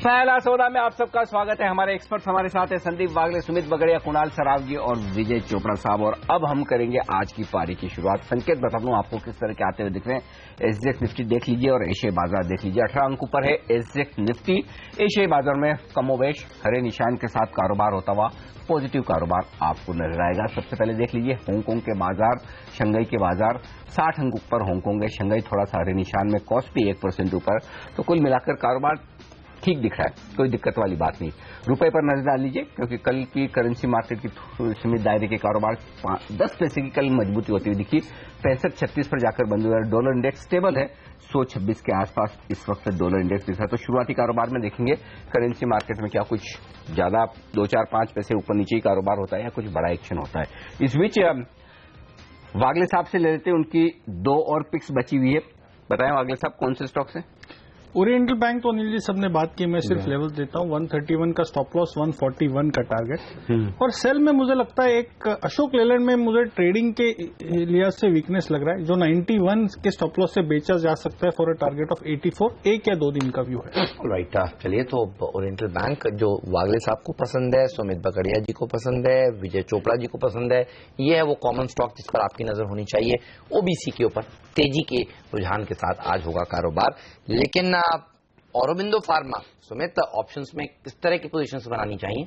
पहला सौदा में आप सबका स्वागत है। हमारे एक्सपर्ट्स हमारे साथ हैं संदीप वागले, सुमित बगड़िया, कुणाल सरावगी और विजय चोपड़ा साहब। और अब हम करेंगे आज की पारी की शुरुआत। संकेत बता दूं आपको किस तरह के आते हुए दिख रहे हैं। एसजेएक्स निफ्टी देख लीजिए और एशियाई बाजार देख लीजिए। 18 अंक ऊपर है एसजेएक्स निफ्टी। एशियाई बाजार में कमोवेश हरे निशान के साथ कारोबार होता हुआ पॉजिटिव कारोबार आपको नजर आएगा। सबसे पहले देख लीजिए हांगकांग के बाजार, शंघाई के बाजार 60 अंक ऊपर हांगकांग है, शंघाई थोड़ा सा हरे निशान में, कॉस्पी 1% ऊपर। तो कुल मिलाकर कारोबार ठीक दिख रहा है, कोई दिक्कत वाली बात नहीं। रुपए पर नजर डाल लीजिए क्योंकि कल की करेंसी मार्केट की सीमित दायरे के कारोबार 10 पैसे की कल मजबूती होती हुई दिखी। 65.36 पर जाकर बंद हुआ। डॉलर इंडेक्स स्टेबल है, 126 के आसपास इस वक्त डॉलर इंडेक्स दिख रहा है। तो शुरुआती कारोबार में देखेंगे करेंसी मार्केट में क्या कुछ ज्यादा 2-4-5 पैसे ऊपर नीचे ही कारोबार होता है या कुछ बड़ा एक्शन होता है। इस बीच वागले साहब से ले लेते हैं, उनकी 2 और पिक्स बची हुई है। बताएं वागले साहब कौन से स्टॉक से? ओरिएंटल बैंक तो अनिल जी सबने बात की, मैं सिर्फ लेवल देता हूँ। 131 का स्टॉप लॉस, 141 का टारगेट। और सेल में मुझे लगता है एक अशोक लेलैंड में मुझे ट्रेडिंग के लिहाज से वीकनेस लग रहा है, जो 91 के स्टॉप लॉस से बेचा जा सकता है फॉर अ टारगेट ऑफ 84। 1 या 2 दिन का व्यू है। राइट, चलिए तो ओरिएंटल बैंक जो वागले साहब को पसंद है, सुमित बगड़िया जी को पसंद है, विजय चोपड़ा जी को पसंद है, ये है वो कॉमन स्टॉक जिस पर आपकी नजर होनी चाहिए। ओबीसी के ऊपर तेजी के रुझान के साथ आज होगा कारोबार। लेकिन औरोबिंदो फार्मा, सुमित, ऑप्शंस में किस तरह की पोजीशंस बनानी चाहिए?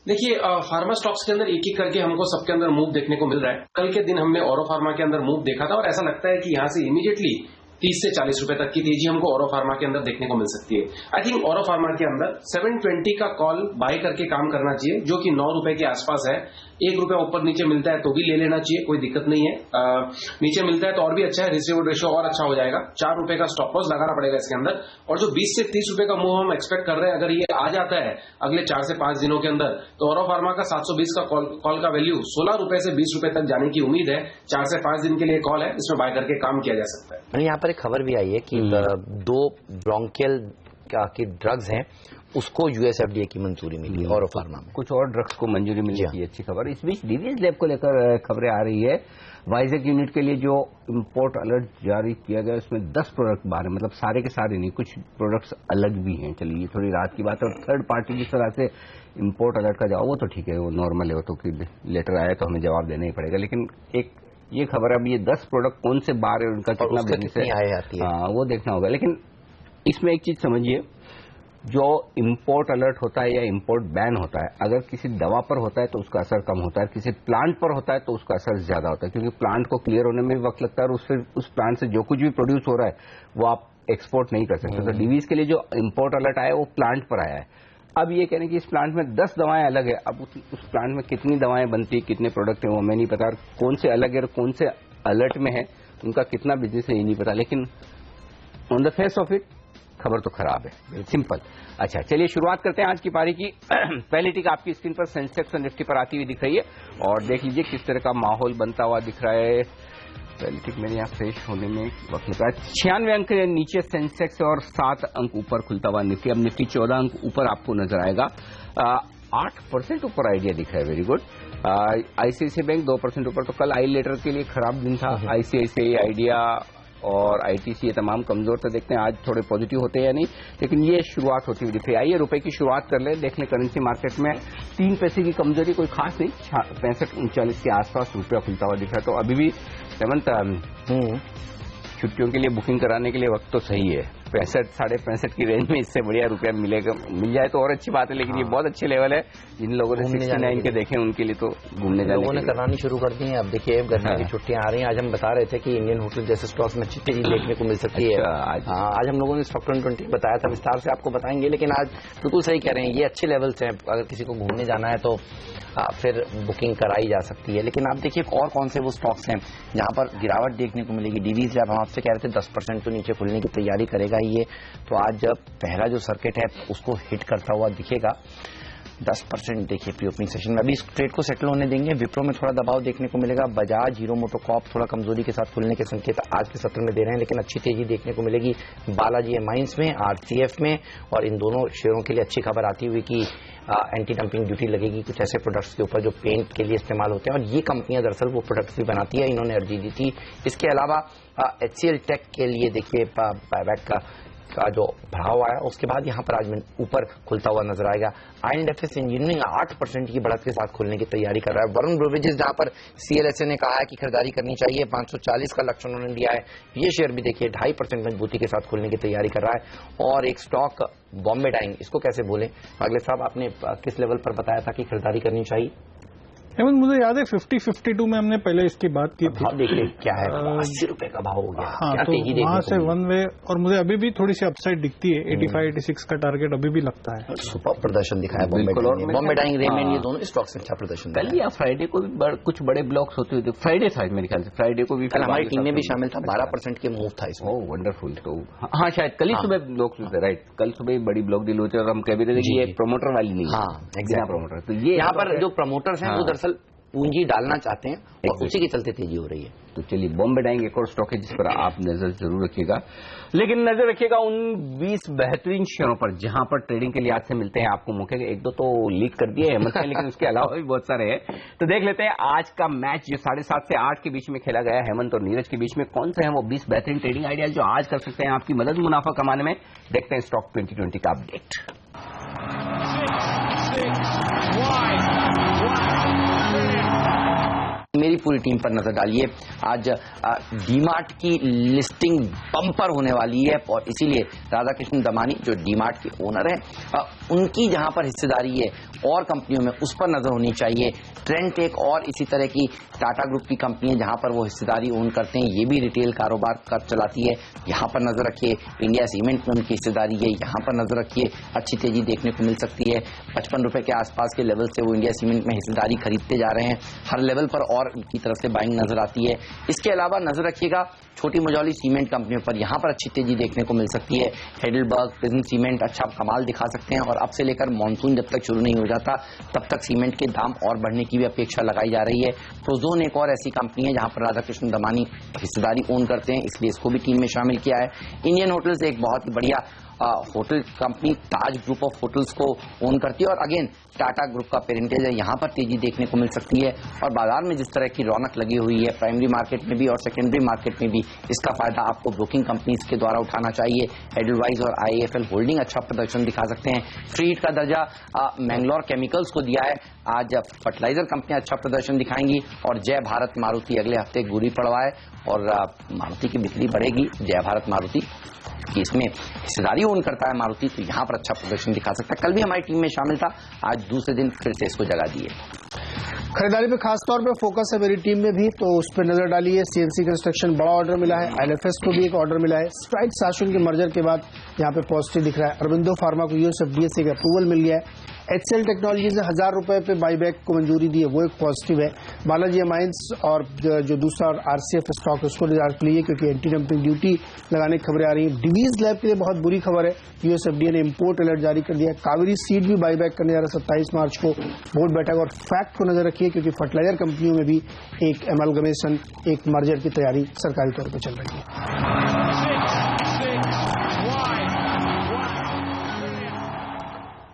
देखिए, फार्मा स्टॉक्स के अंदर एक एक करके हमको सबके अंदर मूव देखने को मिल रहा है। कल के दिन हमने औरो फार्मा के अंदर मूव देखा था और ऐसा लगता है कि यहां से इमीडिएटली 30 से 40 रुपए तक की तेजी हमको औरो फार्मा के अंदर देखने को मिल सकती है। आई थिंक औरो फार्मा के अंदर 720 का कॉल बाय करके काम करना चाहिए, जो कि 9 रुपए के आसपास है। 1 रुपया ऊपर नीचे मिलता है तो भी ले लेना चाहिए, कोई दिक्कत नहीं है। नीचे मिलता है तो और भी अच्छा है, रिस्क रिवॉर्ड रेशियो और अच्छा हो जाएगा। 4 रुपए का स्टॉप लॉस लगाना पड़ेगा इसके अंदर। और जो 20 से 30 रुपए का मूव हम एक्सपेक्ट कर रहे हैं, अगर ये आ जाता है अगले 4 से 5 दिनों के अंदर, तो औरो फार्मा का 720 का कॉल का वैल्यू 16 रुपए से 20 रुपए तक जाने की उम्मीद है। 4 से 5 दिन के लिए कॉल है, इसमें बाय करके काम किया जा सकता है। यहाँ पर एक खबर भी आई है कि 2 ब्रोंकियल की ड्रग्स हैं, उसको यूएसएफडीए की मंजूरी मिली और फार्मा में कुछ और ड्रग्स को मंजूरी मिली है, अच्छी खबर। इस बीच डीवीएस लैब को लेकर खबरें आ रही है। वाइजैक यूनिट के लिए जो इंपोर्ट अलर्ट जारी किया गया उसमें 10 प्रोडक्ट बाहर है, मतलब सारे के सारे नहीं, कुछ प्रोडक्ट्स अलग भी हैं। चलिए थोड़ी रात की बात है। और थर्ड पार्टी जिस तरह से इंपोर्ट अलर्ट का जवाब, वो तो ठीक है, वो नॉर्मल है, वो तो लेटर आया तो हमें जवाब देना ही पड़ेगा। लेकिन एक ये खबर है, अब ये 10 प्रोडक्ट कौन से बाहर है, उनका कितना बिजनेस है, वो देखना होगा। लेकिन इसमें एक चीज समझिए, जो इंपोर्ट अलर्ट होता है या इंपोर्ट बैन होता है, अगर किसी दवा पर होता है तो उसका असर कम होता है, किसी प्लांट पर होता है तो उसका असर ज्यादा होता है, क्योंकि प्लांट को क्लियर होने में भी वक्त लगता है और उस प्लांट से जो कुछ भी प्रोड्यूस हो रहा है वो आप एक्सपोर्ट नहीं कर सकते। तो डीवीज के लिए जो इंपोर्ट अलर्ट आया वो प्लांट पर आया है। अब ये कहने कि इस प्लांट में 10 दवाएं अलग है। अब उस प्लांट में कितनी दवाएं बनती है, कितने प्रोडक्ट है, वो हमें नहीं पता, कौन से अलग है और कौन से अलर्ट में है, उनका कितना बिजनेस है ये नहीं पता। लेकिन on the face of it खबर तो खराब है, सिंपल। अच्छा, चलिए शुरुआत करते हैं आज की पारी की। पहली टिक आपकी स्क्रीन पर सेंसेक्स और निफ्टी पर आती हुई दिख रही है और देख लीजिए किस तरह का माहौल बनता हुआ दिख रहा है। पहली टिक मेरे यहाँ फ्रेश होने में वक्त लग रहा है। 96 अंक नीचे सेंसेक्स और 7 अंक ऊपर खुलता हुआ निफ्टी। अब निफ्टी 14 अंक ऊपर आपको नजर आएगा। 8% ऊपर आइडिया दिख रहा है, वेरी गुड। आईसीआईसीआई बैंक 2% ऊपर। तो कल आई लेटर के लिए खराब दिन था। आईसीआईसीआई, आइडिया और आईटीसी ये तमाम कमजोर थे। देखते हैं आज थोड़े पॉजिटिव होते हैं या नहीं, लेकिन ये शुरुआत होती हुई दिख रही है। आइए रुपए की शुरुआत कर ले, देख लें करेंसी मार्केट में 3 पैसे की कमजोरी, कोई खास नहीं, 65-39 के आसपास रुपया खुलता हुआ दिख रहा है। तो अभी भी हेमंत, छुट्टियों के लिए बुकिंग कराने के लिए वक्त तो सही है। 65-65 की रेंज में इससे बढ़िया रुपया मिल जाए तो और अच्छी बात है। लेकिन ये बहुत अच्छे लेवल है। जिन लोगों ने 69 के देखे उनके लिए तो घूमने जाने लोगों ने करानी शुरू कर दी है। अब देखिए गर्मी की छुट्टियां आ रही हैं। आज हम बता रहे थे कि इंडियन होटल जैसे स्टॉक्स में अच्छी तेजी देखने को मिल सकती है। आज हम लोगों ने स्टॉक 2020 बताया था, विस्तार से आपको बताएंगे। लेकिन आज बिल्कुल सही कह रहे हैं, ये अच्छे लेवल्स हैं। अगर किसी को घूमने जाना है तो फिर बुकिंग कराई जा सकती है। लेकिन आप देखिए और कौन से वो स्टॉक्स हैं जहां पर गिरावट देखने को मिलेगी। डीवीज जब हम आपसे कह रहे थे 10% तो नीचे खुलने की तैयारी करेगा ही ये, तो आज जब पहला जो सर्किट है उसको हिट करता हुआ दिखेगा। 10% देखिए प्री ओपनिंग सेशन में। अभी इस ट्रेड को सेटल होने देंगे। विप्रो में थोड़ा दबाव देखने को मिलेगा। बजाज, हीरो मोटोकॉर्प थोड़ा कमजोरी के साथ खुलने के संकेत आज के सत्र में दे रहे हैं, लेकिन अच्छी तेजी देखने को मिलेगी बालाजी माइंस में, आरसीएफ में। और इन दोनों शेयरों के लिए अच्छी खबर आती हुई कि एंटी डंपिंग ड्यूटी लगेगी कुछ ऐसे प्रोडक्ट्स के ऊपर जो पेंट के लिए इस्तेमाल होते हैं, और ये कंपनियां दरअसल वो प्रोडक्ट्स भी बनाती है। इन्होंने अर्जी दी थी। इसके अलावा एचसीएल टेक के लिए देखिए बायबैक का का जो बढ़ाव आया उसके बाद यहाँ पर आज ऊपर खुलता हुआ नजर आएगा। INFS इंजीनियरिंग 8% की बढ़त के साथ खुलने की तैयारी कर रहा है। वरुण ब्रोवेजेस जहां पर CLSA ने कहा है कि खरीदारी करनी चाहिए, 540 का लक्ष्य उन्होंने दिया है, ये शेयर भी देखिए 2.5% मजबूती के साथ खुलने की तैयारी कर रहा है। और एक स्टॉक बॉम्बे डाइंग, इसको कैसे बोले अगले साहब, आपने किस लेवल पर बताया था कि खरीदारी करनी चाहिए? हेमंत मुझे याद है 50-52 में हमने पहले इसकी बात की थी। भाव देखिए क्या है, 80 रुपए का भाव हो गया। हाँ, क्या तो वहां से वन वे, और मुझे अभी भी थोड़ी सी अपसाइड दिखती है। 85-86 का टारगेट अभी भी लगता है। सुपर प्रदर्शन दिखाया बॉम्बे डाइंग, रेमंड, ये दोनों स्टॉक्स से अच्छा प्रदर्शन। कल या फ्राइडे को भी कुछ बड़े ब्लॉक्स होते हुए, फ्राइडे था मेरे ख्याल से, फ्राइडे को भी कल हमारी टीम में भी शामिल था। 12% के मूव था इसमें। वंडरफुल। तो हाँ, शायद कल ही सुबह ब्लॉक थे, राइट, कल सुबह बड़ी ब्लॉक डील होते और हम कह भी रहे थे कि ये प्रमोटर वाली नहीं है। हाँ, एग्जैक्ट प्रमोटर। तो ये यहाँ पर जो प्रमोटर्स हैं वो दरअसल पूंजी डालना चाहते हैं और उसी के चलते तेजी हो रही है। तो चलिए, बॉम्बे डाइंग एक और स्टॉक है जिस पर आप नजर जरूर रखिएगा, लेकिन नजर रखिएगा उन 20 बेहतरीन शेयरों पर जहां पर ट्रेडिंग के लिए आज से मिलते हैं आपको मौके। एक दो तो लीक कर दिए हैं लेकिन उसके अलावा भी बहुत सारे हैं। तो देख लेते हैं आज का मैच जो 7:30 से 8 के बीच में खेला गया, हेमंत और नीरज के बीच में, कौन से हैं वो 20 बेहतरीन ट्रेडिंग आइडियाज जो आज कर सकते हैं आपकी मदद मुनाफा कमाने में। देखते हैं स्टॉक 2020 का अपडेट। मेरी पूरी टीम पर नजर डालिए। आज डीमार्ट की लिस्टिंग बम्पर होने वाली है और इसीलिए राधाकृष्ण दमानी जो डीमार्ट के ओनर हैं उनकी जहां पर हिस्सेदारी है और कंपनियों में उस पर नजर होनी चाहिए। ट्रेंडटेक और इसी तरह की टाटा ग्रुप की कंपनियां जहां पर वो हिस्सेदारी ओन करते हैं, ये भी रिटेल कारोबार कर चलाती है, यहां पर नजर रखिए। इंडिया सीमेंट में उनकी हिस्सेदारी है, यहां पर नजर रखिए, अच्छी तेजी देखने को मिल सकती है। 55 रुपए के आसपास के लेवल से वो इंडिया सीमेंट में हिस्सेदारी खरीदते जा रहे हैं, हर लेवल पर और उनकी तरफ से बाइंग नजर आती है। इसके अलावा नजर रखिएगा छोटी मझौली सीमेंट कंपनियों पर, यहां पर अच्छी तेजी देखने को मिल सकती है। हेडलबर्ग, प्रिज्म सीमेंट अच्छा कमाल दिखा सकते हैं और अब से लेकर मॉनसून जब तक शुरू नहीं हो जाता तब तक सीमेंट के दाम और बढ़ने की भी अपेक्षा लगाई जा रही है। प्रोजोन एक और ऐसी कंपनी है जहां पर राधाकृष्ण दमानी हिस्सेदारी ओन करते हैं, इसलिए इसको भी टीम में शामिल किया है। इंडियन होटल्स एक बहुत ही बढ़िया hotel company Taj group of hotels को ओन करती है और अगेन टाटा ग्रुप का पेरेंटेज है, यहां पर तेजी देखने को मिल सकती है। और बाजार में जिस तरह की रौनक लगी हुई है प्राइमरी मार्केट में भी और सेकेंडरी मार्केट में भी, इसका फायदा आपको ब्रोकिंग कंपनीज के द्वारा उठाना चाहिए। एडलवाइज और IIFL होल्डिंग अच्छा प्रदर्शन दिखा सकते हैं। फ्रीट का दर्जा मैंगलोर केमिकल्स को दिया है। आज फर्टिलाइजर कंपनियां अच्छा प्रदर्शन दिखाएंगी और जय भारत मारुति अगले हफ्ते गुड़ी पड़वा है और मारुति की बिक्री बढ़ेगी। जय भारत मारुति कि इसमें हिस्सेदारी ओन करता है मारुति, तो यहां पर अच्छा प्रदर्शन दिखा सकता है। कल भी हमारी टीम में शामिल था, आज दूसरे दिन फिर से इसको जगह दी है। खरीदारी पे खास तौर पे फोकस है मेरी टीम में भी, तो उस पर नजर डालिए। CNC कंस्ट्रक्शन बड़ा ऑर्डर मिला है, ILFS को भी एक ऑर्डर मिला है। स्ट्राइक साशुन के मर्जर के बाद यहाँ पे पॉजिटिव दिख रहा है। अरविंदो फार्मा को USFDA से अप्रूवल मिल गया है। HCL टेक्नोलॉजीज ने 1000 रुपए पे बाईबैक को मंजूरी दी है, वो एक पॉजिटिव है। बालाजी अमाइंस और जो दूसरा RCF स्टॉक है उसको रिजल्ट लिए क्योंकि एंटी डंपिंग ड्यूटी लगाने की खबरें आ रही हैं। डिवीज लैब के लिए बहुत बुरी खबर है, USFDA ने इम्पोर्ट अलर्ट जारी कर दिया है। कावेरी सीड भी बाईबैक करने जा रहा है 27 मार्च को, बोर्ड बैठक। और फैक्ट को नजर रखिए क्योंकि फर्टिलाइजर कंपनियों में भी एक एमलगमेशन, एक मर्जर की तैयारी सरकारी तौर पर चल रही है।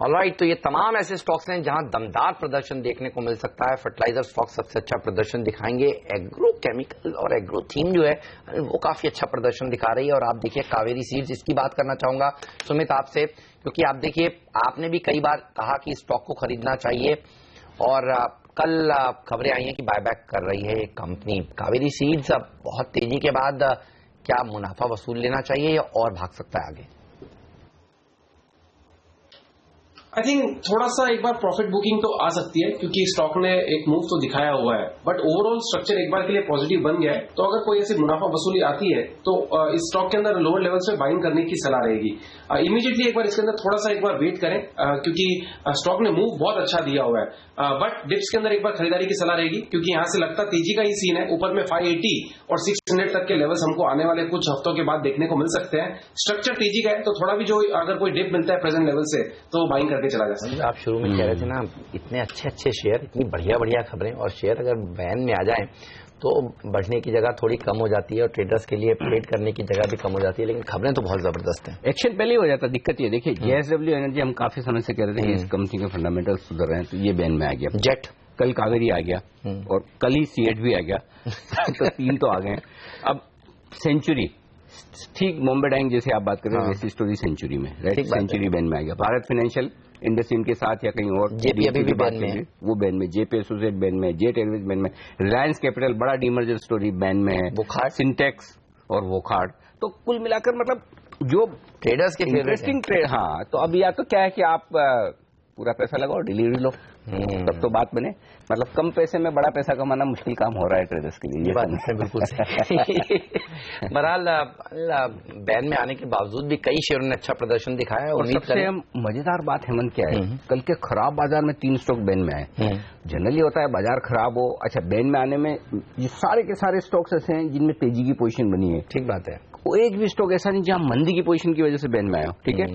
ऑलराइट, तो ये तमाम ऐसे स्टॉक्स हैं जहां दमदार प्रदर्शन देखने को मिल सकता है। फर्टिलाइजर स्टॉक सबसे अच्छा प्रदर्शन दिखाएंगे। एग्रो केमिकल और एग्रो थीम जो है वो काफी अच्छा प्रदर्शन दिखा रही है। और आप देखिए कावेरी सीड्स, इसकी बात करना चाहूंगा सुमित आपसे, क्योंकि आप देखिए आपने भी कई बार कहा कि स्टॉक को खरीदना चाहिए और कल खबरें आई हैं कि बायबैक कर रही है कंपनी कावेरी सीड्स। अब बहुत तेजी के बाद क्या मुनाफा वसूल लेना चाहिए या और भाग सकता है आगे? आई थिंक थोड़ा सा एक बार प्रॉफिट बुकिंग तो आ सकती है क्योंकि स्टॉक ने एक मूव तो दिखाया हुआ है, बट ओवरऑल स्ट्रक्चर एक बार के लिए पॉजिटिव बन गया है। तो अगर कोई ऐसी मुनाफा वसूली आती है तो इस स्टॉक के अंदर लोअर लेवल से बाइंग करने की सलाह रहेगी। इमीडिएटली एक बार इसके अंदर थोड़ा सा एक बार वेट करें क्योंकि स्टॉक ने मूव बहुत अच्छा दिया हुआ है, बट डिप्स के अंदर एक बार खरीदारी की सलाह रहेगी क्योंकि यहां से लगता तेजी का ही सीन है। ऊपर में 580 और 600 तक के लेवल्स हमको आने वाले कुछ हफ्तों के बाद देखने को मिल सकते हैं। स्ट्रक्चर तेजी का है तो थोड़ा भी जो अगर कोई डिप मिलता है प्रेजेंट लेवल से तो बाइंग करके चला जा सकता है। आप शुरू में कह रहे थे ना, इतने अच्छे शेयर, इतनी बढ़िया खबरें और शेयर अगर बैन में आ जाएं तो बढ़ने की जगह थोड़ी कम हो जाती है और ट्रेडर्स के लिए ट्रेड करने की जगह भी कम हो जाती है, लेकिन खबरें तो बहुत जबरदस्त हैं। एक्शन पहले ही हो जाता है। दिक्कत ये देखिए, JSW एनर्जी हम काफी समय से कह रहे थे कि इस कंपनी के फंडामेंटल्स सुधर रहे हैं, तो ये बैन में आ गया। जेट कल कावेरी आ गया और कल ही सीएट भी आ गया तो 3 तो आ गए। अब सेंचुरी ठीक बॉम्बे डाइंग जैसे आप बात कर रहे हैं वैसी स्टोरी सेंचुरी में, राइट, सेंचुरी बैन में आ गया। भारत फाइनेंशियल इंडस्ट्रीज के साथ या कहीं और जेपी अभी भी बैन में है, वो बैन में, जेपी एसोसिएट बैन में, जेट एयरवेज बैन में, रिलायंस कैपिटल बड़ा डीमर्जर स्टोरी बैन में है, वोखार्ड, सिंटेक्स और वोखार्ड। तो कुल मिलाकर मतलब जो ट्रेडर्स के इंटरेस्टिंग ट्रेड, हाँ, तो अब या तो क्या है कि आप पूरा पैसा लगाओ, डिलीवरी लो, तब तो बात बने। मतलब कम पैसे में बड़ा पैसा कमाना मुश्किल काम हो रहा है ट्रेडर्स के लिए, ये बात है बिल्कुल सही। बहरहाल बैन में आने के बावजूद भी कई शेयरों ने अच्छा प्रदर्शन दिखाया है। और सबसे मजेदार बात हेमंत क्या है, कल के खराब बाजार में 3 स्टॉक बैन में आए। जनरली होता है बाजार खराब हो, अच्छा बैन में आने में ये सारे के सारे स्टॉक्स ऐसे हैं जिनमें तेजी की पोजीशन बनी है। ठीक बात है, वो एक भी स्टॉक ऐसा नहीं जहां मंदी की पोजीशन की वजह से बैन में आया, ठीक है।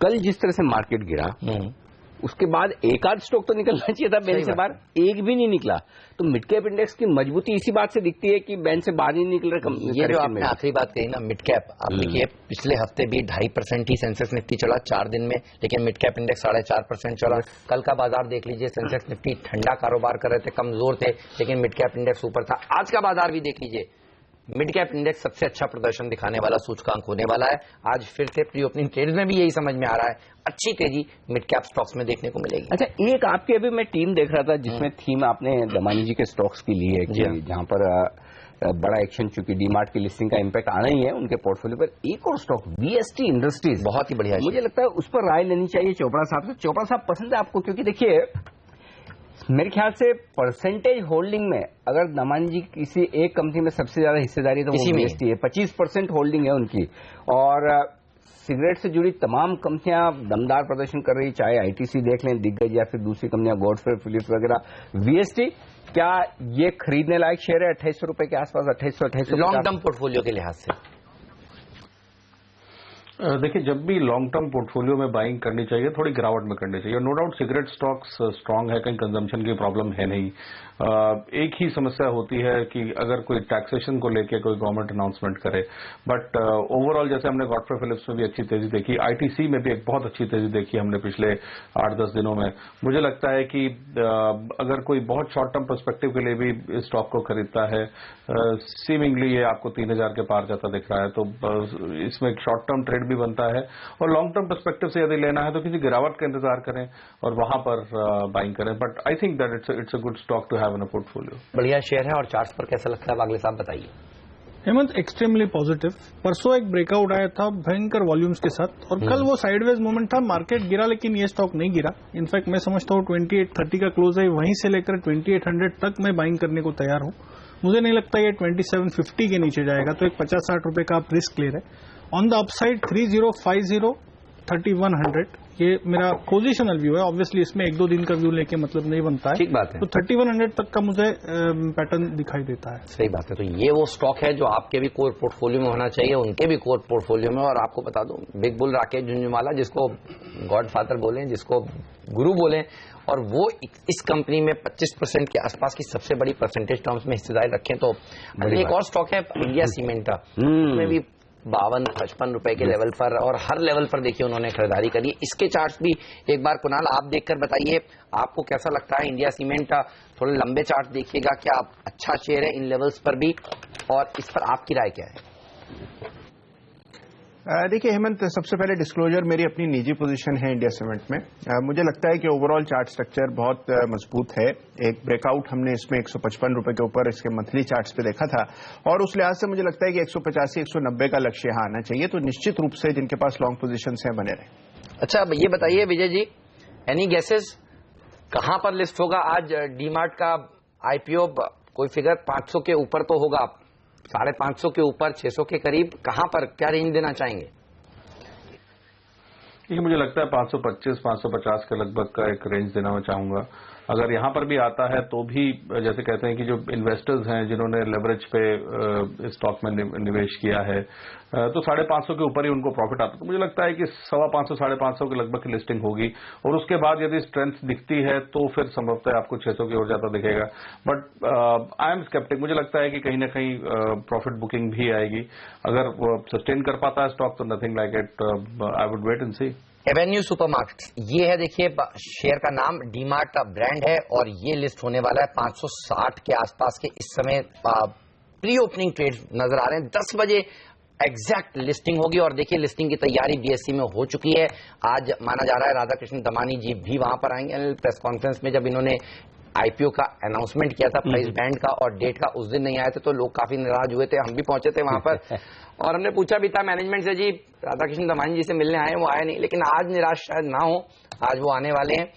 कल जिस तरह से मार्केट गिरा उसके बाद एक आध स्टॉक तो निकलना चाहिए था बैन से बाहर, एक भी नहीं निकला। तो मिड कैप इंडेक्स की मजबूती इसी बात से दिखती है कि बैन से बाहर ही निकल रहा। ये जो आपने आखिरी बात कही ना, मिड कैप, आप देखिए पिछले हफ्ते भी 2.5% ही सेंसेक्स निफ्टी चला 4 दिन में, लेकिन मिड कैप इंडेक्स 4.5% चला। कल का बाजार देख लीजिए, सेंसेक्स निफ्टी ठंडा कारोबार कर रहे थे, कमजोर थे, लेकिन मिड कैप इंडेक्स ऊपर था। आज का बाजार भी देख लीजिए, मिड कैप इंडेक्स सबसे अच्छा प्रदर्शन दिखाने वाला सूचकांक होने वाला है। आज फिर से प्री ओपनिंग ट्रेड में भी यही समझ में आ रहा है, अच्छी तेजी मिड कैप स्टॉक्स में देखने को मिलेगी। अच्छा, एक आपके अभी मैं टीम देख रहा था जिसमें थीम आपने दमानी जी के स्टॉक्स की ली है कि जहां पर बड़ा एक्शन, चूंकि डीमार्ट की लिस्टिंग का इंपैक्ट आना ही है उनके पोर्टफोलियो पर। एक और स्टॉक वीएसटी इंडस्ट्रीज, बहुत ही बढ़िया, मुझे लगता है उस पर राय लेनी चाहिए चोपड़ा साहब से। चोपड़ा साहब पसंद है आपको? क्योंकि देखिए मेरे ख्याल से परसेंटेज होल्डिंग में अगर दमानी जी किसी एक कंपनी में सबसे ज्यादा हिस्सेदारी तो वो वीएसटी है, 25% होल्डिंग है उनकी। और सिगरेट से जुड़ी तमाम कंपनियां दमदार प्रदर्शन कर रही, चाहे आईटीसी देख लें, दिग्गज, या फिर दूसरी कंपनियां गॉडफ्रे, फिलिप्स वगैरह। वीएसटी क्या ये खरीदने लायक शेयर है? 2800 रुपए के आसपास, 2800 लॉन्ग टर्म पोर्टफोलियो के लिहाज से। देखिए, जब भी लॉन्ग टर्म पोर्टफोलियो में बाइंग करनी चाहिए, थोड़ी गिरावट में करनी चाहिए। No doubt cigarette stocks strong है, कहीं कंजम्पशन की प्रॉब्लम है नहीं। एक ही समस्या होती है कि अगर कोई टैक्सेशन को लेके कोई गवर्नमेंट अनाउंसमेंट करे, बट ओवरऑल जैसे हमने गॉडफ्रे फिलिप्स में भी अच्छी तेजी देखी, आईटीसी में भी एक बहुत अच्छी तेजी देखी हमने पिछले 8-10 दिनों में। मुझे लगता है कि अगर कोई बहुत शॉर्ट टर्म पर्सपेक्टिव के लिए भी इस स्टॉक को खरीदता है, सीमिंगली ये आपको 3000 के पार जाता दिख रहा है, तो इसमें एक शॉर्ट टर्म ट्रेड भी बनता है। और लॉन्ग टर्म पर्सपेक्टिव से यदि लेना है तो किसी गिरावट का इंतजार करें और वहां पर बाइंग करें। But I think that it's a good stock to have in a portfolio. बढ़िया शेयर है। और चार्ट्स पर कैसा लगता है बागले साहब, बताइए। Hemant, extremely positive. परसों एक ब्रेकआउट आया था भयंकर वॉल्यूम्स के साथ, और कल वो साइडवेज मूवमेंट था, मार्केट गिरा, लेकिन ये स्टॉक नहीं गिरा। इनफैक्ट मैं समझता हूँ 2830 का क्लोज है, वहीं से लेकर 2800 तक मैं बाइंग करने को तैयार हूँ। मुझे नहीं लगता ये 2750 के नीचे जाएगा, तो एक 50-60 रुपए का आप रिस्क ले रहे। ऑन द अपसाइड 3050, 3100, ये मेरा पोजिशनल व्यू है। ऑब्वियसली इसमें 1-2 दिन का व्यू लेके मतलब नहीं बनता है, ठीक बात है। तो 3100 तक का मुझे पैटर्न दिखाई देता है। सही बात है। तो ये वो स्टॉक है जो आपके भी कोर पोर्टफोलियो में होना चाहिए, उनके भी कोर पोर्टफोलियो में। और आपको बता दूं, बिग बुल राकेश झुंझुनवाला, जिसको गॉडफादर बोलें, जिसको गुरु बोलें, और वो इस कंपनी में 25% के आसपास की सबसे बड़ी परसेंटेज टर्म्स में हिस्सेदारी रखें। तो एक और स्टॉक है इंडिया सीमेंट का, उसमें भी 52-55 रुपए के लेवल पर, और हर लेवल पर देखिए उन्होंने खरीदारी करी। इसके चार्ट्स भी एक बार कुणाल आप देखकर बताइए, आपको कैसा लगता है इंडिया सीमेंट? थोड़े लंबे चार्ट देखिएगा, क्या अच्छा शेयर है इन लेवल्स पर भी, और इस पर आपकी राय क्या है? देखिए हेमंत, सबसे पहले डिस्क्लोजर, मेरी अपनी निजी पोजीशन है इंडिया सीमेंट में। मुझे लगता है कि ओवरऑल चार्ट स्ट्रक्चर बहुत मजबूत है। एक ब्रेकआउट हमने इसमें 155 रुपए के ऊपर इसके मंथली चार्ट्स पे देखा था, और उस लिहाज से मुझे लगता है कि 185-190 का लक्ष्य यहाँ आना चाहिए। तो निश्चित रूप से जिनके पास लॉन्ग पोजीशंस हैं बने रहे। अच्छा, अब ये बताइए विजय जी, एनी गेसेस कहां पर लिस्ट होगा आज डीमार्ट का आईपीओ? कोई फिगर 500 के ऊपर तो होगा, 550 के ऊपर, 600 के करीब, कहां पर क्या रेंज देना चाहेंगे? ये मुझे लगता है 525-550 के लगभग का एक रेंज देना मैं चाहूंगा। अगर यहां पर भी आता है तो भी जैसे कहते हैं कि जो इन्वेस्टर्स हैं जिन्होंने लेवरेज पे स्टॉक में निवेश किया है, तो 550 के ऊपर ही उनको प्रॉफिट आता है। तो मुझे लगता है कि 550-550 के लगभग की लिस्टिंग होगी, और उसके बाद यदि स्ट्रेंथ दिखती है तो फिर संभवतः आपको 600 की ओर जाता दिखेगा। बट आई एम स्केप्टिक, मुझे लगता है कि कहीं ना कहीं प्रॉफिट बुकिंग भी आएगी। अगर वो सस्टेन कर पाता है स्टॉक तो nothing like it, I would wait and see. Avenue Supermarkets, ये है देखिए शेयर का नाम, डीमार्ट का ब्रांड है, और ये लिस्ट होने वाला है 560 के आसपास के इस समय प्री ओपनिंग ट्रेड नजर आ रहे हैं। 10 बजे एग्जैक्ट लिस्टिंग होगी। और देखिए लिस्टिंग की तैयारी बीएसई में हो चुकी है। आज माना जा रहा है राधाकृष्ण दमानी जी भी वहां पर आएंगे। प्रेस कॉन्फ्रेंस में जब इन्होंने आईपीओ का अनाउंसमेंट किया था, प्राइस बैंड का और डेट का, उस दिन नहीं आए थे तो लोग काफी नाराज हुए थे। हम भी पहुंचे थे वहां पर और हमने पूछा भी था मैनेजमेंट से, जी राधाकृष्ण दमानी जी से मिलने आए, वो आए नहीं। लेकिन आज निराश शायद ना हो, आज वो आने वाले हैं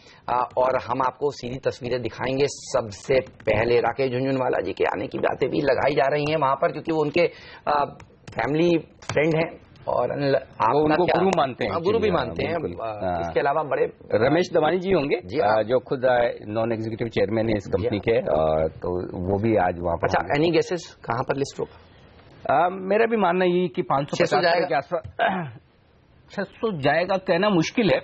और हम आपको सीधी तस्वीरें दिखाएंगे। सबसे पहले राकेश झुनझुनवाला जी के आने की बातें भी लगाई जा रही हैं वहां पर, क्योंकि वो उनके फैमिली फ्रेंड हैं और आप उनको गुरु मानते हैं, गुरु भी मानते हैं। इसके अलावा बड़े रमेश दमानी जी होंगे जो खुद नॉन एग्जीक्यूटिव चेयरमैन है इस कंपनी के, तो वो भी आज वहाँ पर। अच्छा, एनी गेसेस कहाँ पर लिस्ट होगा? मेरा भी मानना यही कि 550 के आसपास 600 जाएगा, कहना मुश्किल है।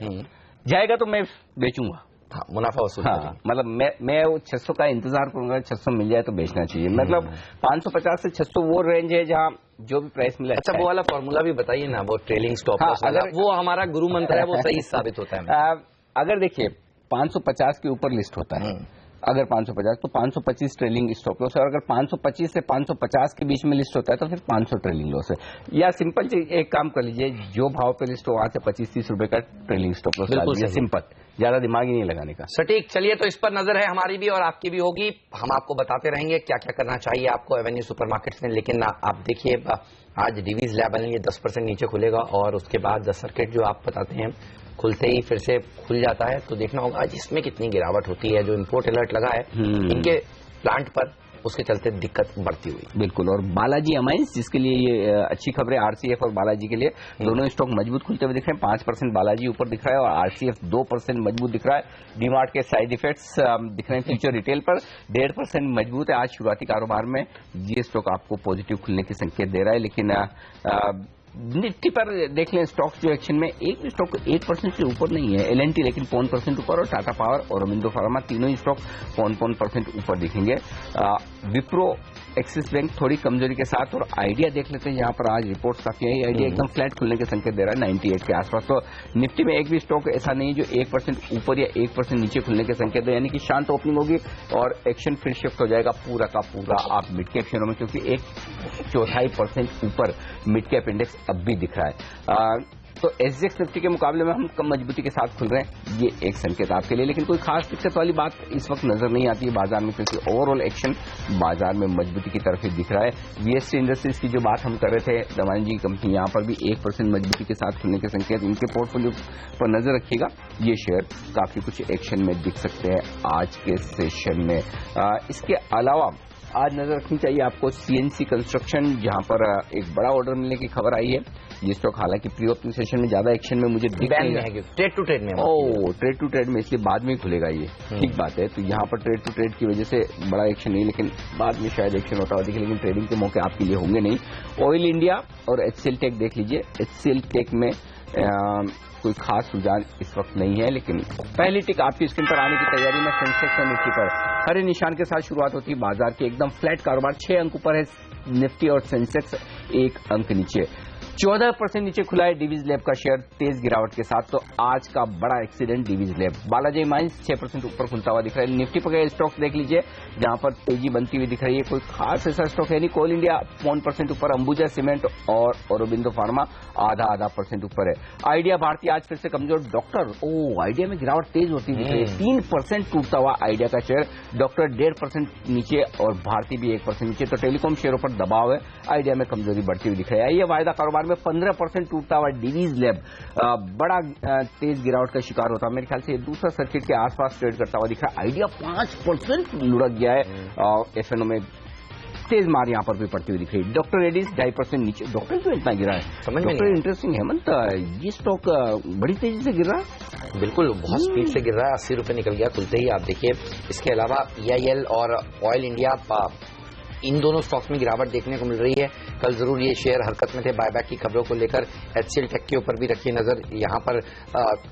जाएगा तो मैं बेचूंगा। हाँ, मुनाफा वसूल। हाँ, मतलब मैं 600 का इंतजार करूंगा, 600 मिल जाए तो बेचना चाहिए। मतलब 550 से 600 वो रेंज है जहाँ जो भी प्राइस मिले। अच्छा, वो वाला फॉर्मूला भी बताइए ना, वो ट्रेलिंग स्टॉप लॉस वाला, वो हमारा गुरु मंत्र है, वो सही साबित होता है। अगर देखिए 550 के ऊपर लिस्ट होता है, अगर 550 तो 525 ट्रेलिंग स्टॉप लॉस है, और अगर 525 से 550 के बीच में लिस्ट होता है तो फिर 500 ट्रेलिंग लॉस है। या सिंपल एक काम कर लीजिए, जो भाव पे लिस्ट हो वहां से 25-30 रुपए का ट्रेलिंग स्टॉप लॉस डाल दीजिए। सिंपल, ज्यादा दिमाग ही नहीं लगाने का। सटीक। चलिए, तो इस पर नजर है हमारी भी और आपकी भी होगी। हम आपको बताते रहेंगे क्या क्या करना चाहिए आपको एवेन्यू सुपरमार्केट्स में। लेकिन आप देखिए, आज डिवीज लैब ये 10% नीचे खुलेगा और उसके बाद 10 सर्किट जो आप बताते हैं खुलते ही फिर से खुल जाता है, तो देखना होगा आज इसमें कितनी गिरावट होती है। जो इंपोर्ट अलर्ट लगा है इनके प्लांट पर, उसके चलते दिक्कत बढ़ती हुई। बिल्कुल। और बालाजी अमाइंस, जिसके लिए ये अच्छी खबर है, आरसीएफ और बालाजी के लिए दोनों स्टॉक मजबूत खुलते हुए दिख रहे हैं। 5% बालाजी ऊपर दिख रहा है और आरसीएफ 2% मजबूत दिख रहा है। डीमार्ट के साइड इफेक्ट्स दिख रहे हैं फ्यूचर रिटेल पर 1.5% मजबूत है आज शुरुआती कारोबार में। ये स्टॉक आपको पॉजिटिव खुलने के संकेत दे रहा है। लेकिन निफ्टी पर देख लें, स्टॉक्स जो एक्शन में, एक भी स्टॉक 1% से ऊपर नहीं है। एलएनटी लेकिन 0.5% ऊपर, और टाटा पावर और अरबिंदो फार्मा तीनों ही स्टॉक 0.5% ऊपर दिखेंगे। विप्रो, एक्सिस बैंक थोड़ी कमजोरी के साथ, और आइडिया देख लेते हैं, यहाँ पर आज रिपोर्ट काफी आई। आइडिया एकदम फ्लैट खुलने के संकेत दे रहा है 98 के आसपास। तो निफ्टी में एक भी स्टॉक ऐसा नहीं जो 1% ऊपर या 1% नीचे खुलने के संकेत दे, यानी कि शांत ओपनिंग होगी और एक्शन फिर शिफ्ट हो जाएगा पूरा का पूरा आप मिड कैप शेयरों में, क्योंकि 1/4% ऊपर मिड कैप इंडेक्स अब भी दिख रहा है। तो एसजीएक्स निफ्टी के मुकाबले में हम कम मजबूती के साथ खुल रहे हैं, ये एक संकेत आपके लिए। लेकिन कोई खास दिक्कत वाली बात इस वक्त नजर नहीं आती है बाजार में, क्योंकि ओवरऑल एक्शन बाजार में मजबूती की तरफ ही दिख रहा है। वीएसटी इंडस्ट्रीज की जो बात हम कर रहे थे, दमानी जी कंपनी, यहाँ पर भी 1% मजबूती के साथ खुलने के संकेत। इनके पोर्टफोलियो पर नजर रखिएगा, ये शेयर काफी कुछ एक्शन में दिख सकते हैं आज के सेशन में। इसके अलावा आज नजर रखनी चाहिए आपको सीएनसी कंस्ट्रक्शन, जहां पर एक बड़ा ऑर्डर मिलने की खबर आई है। ये स्टॉक हालांकि प्री ओपनिंग सेशन में ज्यादा एक्शन में मुझे दिख नहीं है, ट्रेड टू ट्रेड में। ट्रेड टू ट्रेड में, इसलिए बाद में खुलेगा ये, ठीक बात है। तो यहाँ पर ट्रेड टू ट्रेड की वजह से बड़ा एक्शन नहीं, लेकिन बाद में शायद एक्शन होता हुआ दिखे, लेकिन ट्रेडिंग के मौके आपके लिए होंगे नहीं। ऑयल इंडिया और एचसीएल टेक देख लीजिए। एचसीएल टेक में कोई खास रुझान इस वक्त नहीं है, लेकिन पहली टिक आपकी स्क्रीन पर आने की तैयारी में सेंसेक्स और निफ्टी पर हरे निशान के साथ शुरुआत होती है बाजार की। एकदम फ्लैट कारोबार, 6 अंक ऊपर है निफ्टी और सेंसेक्स 1 अंक नीचे। 14% नीचे खुला है डीवीज लैब का शेयर तेज गिरावट के साथ। तो आज का बड़ा accident Divi's lab. Balaji mines 6% ऊपर खुलता हुआ दिख रहा है। निफ्टी पर स्टॉक्स देख लीजिए जहां पर तेजी बनती हुई दिख रही है, कोई खास ऐसा स्टॉक है नहीं। कोल इंडिया 1% ऊपर, अंबुजा सीमेंट और अरबिंदो फार्मा आधा % ऊपर है। आइडिया भारती आज फिर से कमजोर। डॉक्टर, आइडिया में गिरावट तेज होती दिख रही है, 3% टूटता हुआ आइडिया का शेयर। डॉक्टर 1.5% नीचे और भारती भी 1% नीचे। तो टेलीकॉम शेयरों पर दबाव है, आइडिया में कमजोरी बढ़ती हुई दिख रही है। ये वायदा कारोबार में 15% टूटता हुआ डीवीज लैब बड़ा तेज गिरावट का शिकार होता है। मेरे ख्याल से दूसरा सर्किट के आसपास ट्रेड करता हुआ दिख रहा है। आइडिया 5% लुढ़क गया है। एफएनओ में तेज मार यहां पर भी पड़ती हुई दिख रही है। डॉक्टर रेड्डीज 2.5% नीचे। डॉक्टर क्यों इतना गिरा है? डॉक्टर इंटरेस्टिंग हेमंत, ये स्टॉक बड़ी तेजी से गिर रहा है। बिल्कुल, बहुत स्पीड से गिर रहा है। 80 रुपए निकल गया खुलते ही, आप देखिए। इसके अलावा EIL और ऑयल इंडिया, इन दोनों स्टॉक्स में गिरावट देखने को मिल रही है। कल जरूर ये शेयर हरकत में थे बायबैक की खबरों को लेकर। एचसीएल टेक के ऊपर भी रखिए नजर, यहाँ पर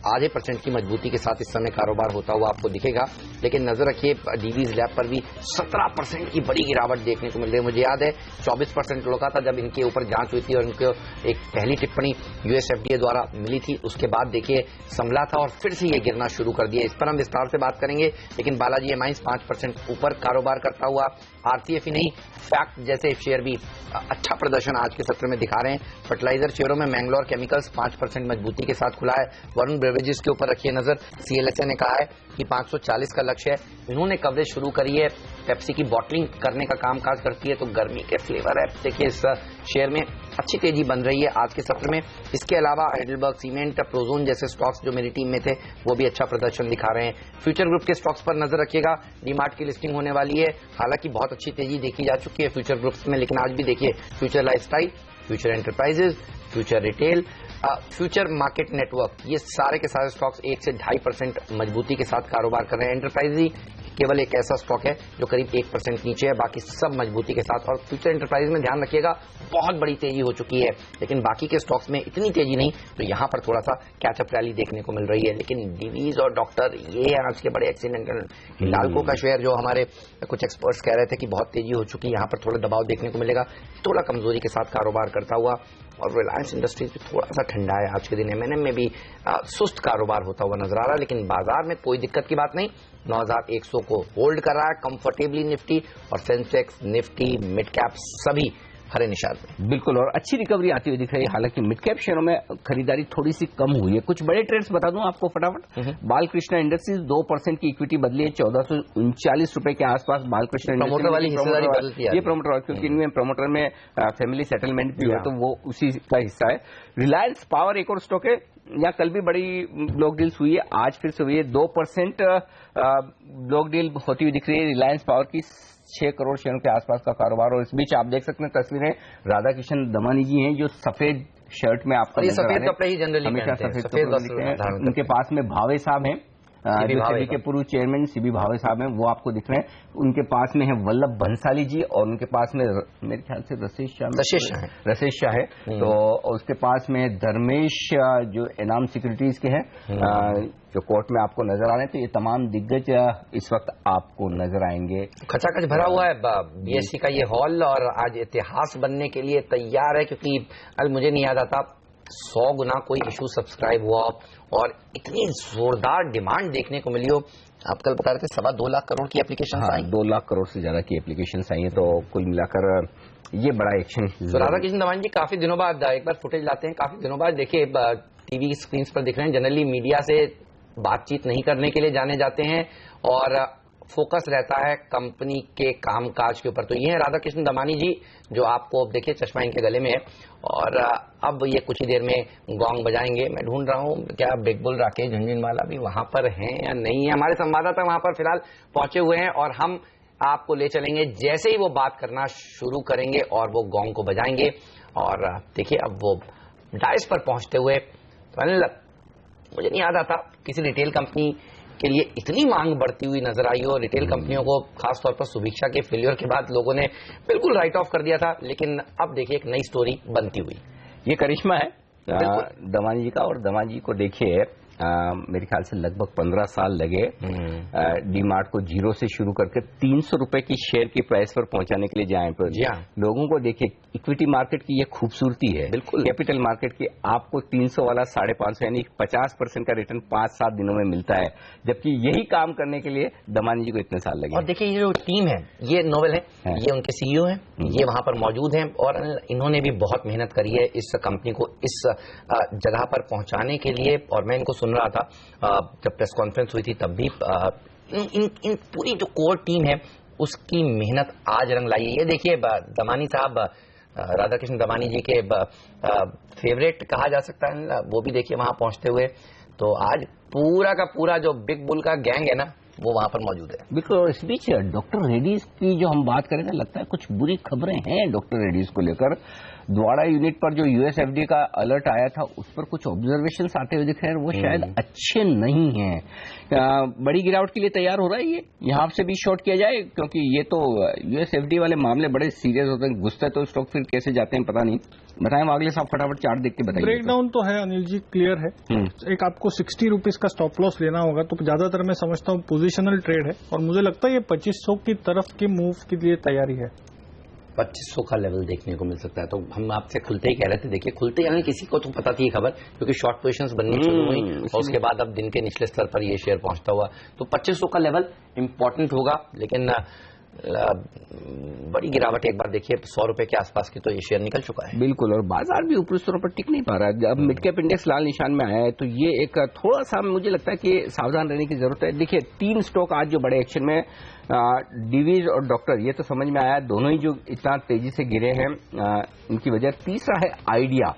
0.5% की मजबूती के साथ इस समय कारोबार होता हुआ आपको दिखेगा। लेकिन नजर रखिए डीवीज लैब पर भी 17% की बड़ी गिरावट देखने को मिल रही है। मुझे याद है 24% लुका था जब इनके ऊपर जांच हुई थी और इनको एक पहली टिप्पणी यूएसएफडीए द्वारा मिली थी, उसके बाद देखिए संभला था और फिर से ये गिरना शुरू कर दिया। इस पर हम विस्तार से बात करेंगे, लेकिन बालाजी एमाइंस 5% ऊपर कारोबार करता हुआ, आरसीएफ ही नहीं फैक्ट जैसे शेयर भी अच्छा प्रदर्शन आज के सत्र में दिखा रहे हैं। फर्टिलाइजर शेयरों में मैंगलोर केमिकल्स 5% मजबूती के साथ खुला है। वरुण बेवरेजेस के ऊपर रखिए नजर, सीएलएसए ने कहा है कि 540 का लक्ष्य है। इन्होंने कवरेज शुरू करी है, पेप्सी की बॉटलिंग करने का कामकाज करती है, तो गर्मी के फ्लेवर है। देखिए इस शेयर में अच्छी तेजी बन रही है आज के सत्र में। इसके अलावा हाइडेलबर्ग सीमेंट, प्रोजोन जैसे स्टॉक्स जो मेरी टीम में थे वो भी अच्छा प्रदर्शन दिखा रहे हैं। फ्यूचर ग्रुप के स्टॉक्स पर नजर रखिएगा, डीमार्ट की लिस्टिंग होने वाली है, हालांकि बहुत अच्छी तेजी देखी जा चुकी है फ्यूचर ग्रुप्स में, लेकिन आज भी देखिए future lifestyle, future enterprises, future retail, future market network, ये सारे के सारे स्टॉक्स 1 से 2.5% मजबूती के साथ कारोबार कर रहे हैं। एंटरप्राइज ही केवल एक ऐसा स्टॉक है जो करीब 1% नीचे है, बाकी सब मजबूती के साथ। और फ्यूचर एंटरप्राइज में ध्यान रखिएगा बहुत बड़ी तेजी हो चुकी है, लेकिन बाकी के स्टॉक्स में इतनी तेजी नहीं, तो यहां पर थोड़ा सा कैचअप रैली देखने को मिल रही है। लेकिन डिवीज और डॉक्टर ये है आज के बड़े एक्सीडेंटल। हिंडाल्को का शेयर जो हमारे कुछ एक्सपर्ट्स कह रहे थे कि बहुत तेजी हो चुकी है, यहां पर थोड़ा दबाव देखने को मिलेगा, थोड़ा कमजोरी के साथ कारोबार करता हुआ। और रिलायंस इंडस्ट्रीज भी थोड़ा सा ठंडा है आज के दिन, एमएनएम में भी सुस्त कारोबार होता हुआ नजर आ रहा है, लेकिन बाजार में कोई दिक्कत की बात नहीं। 9100 को होल्ड कर रहा है कंफर्टेबली निफ्टी, और सेंसेक्स, निफ्टी, मिड कैप सभी हरे निशान में। बिल्कुल, और अच्छी रिकवरी आती हुई दिख रही है। हालांकि मिड कैप शेयरों में खरीदारी थोड़ी सी कम हुई है। कुछ बड़े ट्रेड्स बता दूं आपको फटाफट। बालकृष्ण इंडस्ट्रीज 2% की इक्विटी बदली है, 1439 रुपए के आसपास बालकृष्ण प्रमोटर वाली हिस्सेदारी बदलती है, ये प्रमोटर, क्योंकि इनमें प्रमोटर में फैमिली सेटलमेंट भी है, तो वो उसी का हिस्सा है। रिलायंस पावर एक और स्टॉक है, यहाँ कल भी बड़ी ब्लॉक डील्स हुई है, आज फिर से हुई है। 2% ब्लॉक डील होती हुई दिख रही है रिलायंस पावर की, 6 करोड़ शेयरों के आसपास का कारोबार। और इस बीच आप देख सकते हैं तस्वीरें, राधा किशन दमानी जी हैं जो सफेद शर्ट में आपको, ये सफेद कपड़े ही जनरली हमेशा पहनते हैं, सफेद कपड़े। उनके पास में भावे साहब हैं, सीबी के पूर्व चेयरमैन सीबी भावे साहब हैं, वो आपको दिख रहे हैं। उनके पास में है वल्लभ भंसाली जी, और उनके पास में मेरे ख्याल से रसेश शाह है, तो उसके पास में धर्मेश जो एनाम सिक्योरिटीज के हैं, जो कोर्ट में आपको नजर आ रहे हैं। तो ये तमाम दिग्गज इस वक्त आपको नजर आएंगे। खचाखच भरा हुआ है बीएससी का ये हॉल, और आज इतिहास बनने के लिए तैयार है, क्योंकि आज मुझे नहीं याद आता 100 गुना कोई इशू सब्सक्राइब हुआ और इतनी जोरदार डिमांड देखने को मिली हो। आप कल बता रहे थे 2.25 लाख करोड़ की एप्लीकेशन आई। 2 लाख करोड़ से ज्यादा की एप्लीकेशन आई है, तो कुल मिलाकर ये बड़ा एक्शन। तो राधा किशन दमानी जी काफी दिनों बाद एक बार फुटेज लाते हैं, काफी दिनों बाद देखिए टीवी स्क्रीन पर दिख रहे हैं। जनरली मीडिया से बातचीत नहीं करने के लिए जाने जाते हैं और फोकस रहता है कंपनी के कामकाज के ऊपर। तो ये है राधा किशन दमानी जी, जो आपको अब देखिए चश्मा इनके गले में है, और अब ये कुछ ही देर में गोंग बजाएंगे। मैं ढूंढ रहा हूँ क्या बिग बुल राकेश झुनझुनवाला भी वहां पर हैं या नहीं है। हमारे संवाददाता वहां पर फिलहाल पहुंचे हुए हैं, और हम आपको ले चलेंगे जैसे ही वो बात करना शुरू करेंगे और वो गोंग को बजाएंगे। और देखिए अब वो डाइस पर पहुंचते हुए, तो मुझे नहीं याद आता किसी रिटेल कंपनी के लिए इतनी मांग बढ़ती हुई नजर आई हो। रिटेल कंपनियों को खासतौर पर सुभिक्षा के फेलियर के बाद लोगों ने बिल्कुल राइट ऑफ कर दिया था, लेकिन अब देखिए एक नई स्टोरी बनती हुई। ये करिश्मा है दमानी जी का, और दमानी जी को देखिए मेरे ख्याल से लगभग 15 साल लगे डीमार्ट को जीरो से शुरू करके 300 रुपए की शेयर की प्राइस पर पहुंचाने के लिए जाए पर। लोगों को देखिए इक्विटी मार्केट की ये खूबसूरती है, बिल्कुल कैपिटल मार्केट की आपको 300 वाला 550 यानी 50% का रिटर्न 5-7 दिनों में मिलता है, जबकि यही काम करने के लिए दमानी जी को इतने साल लगे। और देखिए ये जो टीम है ये नोवेल है, ये उनके सीईओ हैं, ये वहां पर मौजूद हैं, और इन्होंने भी बहुत मेहनत करी है इस कंपनी को इस जगह पर पहुंचाने के लिए। और मैं इनको सुन रहा था जब प्रेस कॉन्फ्रेंस हुई थी तब भी, इन पूरी जो कोर टीम है उसकी मेहनत आज रंग लाई है। ये देखिए दमानी साहब, राधा किशन दमानी जी के फेवरेट कहा जा सकता है, वो भी देखिए वहां पहुंचते हुए। तो आज पूरा का पूरा जो बिग बुल का गैंग है ना, वो वहां पर मौजूद है। बिल्कुल। और इस बीच डॉक्टर रेड्डीज की जो हम बात करें, लगता है कुछ बुरी खबरें हैं डॉक्टर रेड्डीज को लेकर। द्वाड़ा यूनिट पर जो यूएसएफडीए का अलर्ट आया था उस पर कुछ ऑब्जर्वेशन आते हुए दिख रहे हैं, वो शायद अच्छे नहीं हैं। बड़ी गिरावट के लिए तैयार हो रहा है ये, यहाँ से भी शॉर्ट किया जाए, क्योंकि ये तो यूएसएफडीए वाले मामले बड़े सीरियस होते हैं, घुसते तो स्टॉक फिर कैसे जाते हैं पता नहीं। बताएं अगले साहब, फटाफट चार्ट देख के बताइए। ब्रेकडाउन तो है अनिल जी, क्लियर है। एक आपको 60 रुपीज का स्टॉप लॉस लेना होगा, तो ज्यादातर मैं समझता हूँ पोजीशन पोजिशनल ट्रेड है और मुझे लगता है ये 2500 की तरफ के मूव के लिए तैयारी है। 2500 का लेवल देखने को मिल सकता है। तो हम आपसे खुलते ही कह रहे थे, देखिए खुलते यानी किसी को तो पता थी खबर, क्योंकि शॉर्ट पोजीशंस बननी शुरू हुई और उसके बाद अब दिन के निचले स्तर पर ये शेयर पहुंचता हुआ, तो 2500 का लेवल इंपॉर्टेंट होगा। लेकिन बड़ी गिरावट एक बार देखिए 100 रुपए के आसपास की तो ये शेयर निकल चुका है। बिल्कुल, और बाजार भी ऊपरी स्तरों पर टिक नहीं पा रहा है। अब मिड कैप इंडेक्स लाल निशान में आया है, तो ये एक थोड़ा सा मुझे लगता है कि सावधान रहने की जरूरत है। देखिए 3 स्टॉक आज जो बड़े एक्शन में, डिवीज और डॉक्टर, ये तो समझ में आया, दोनों ही जो इतना तेजी से गिरे हैं इनकी वजह। तीसरा है आइडिया,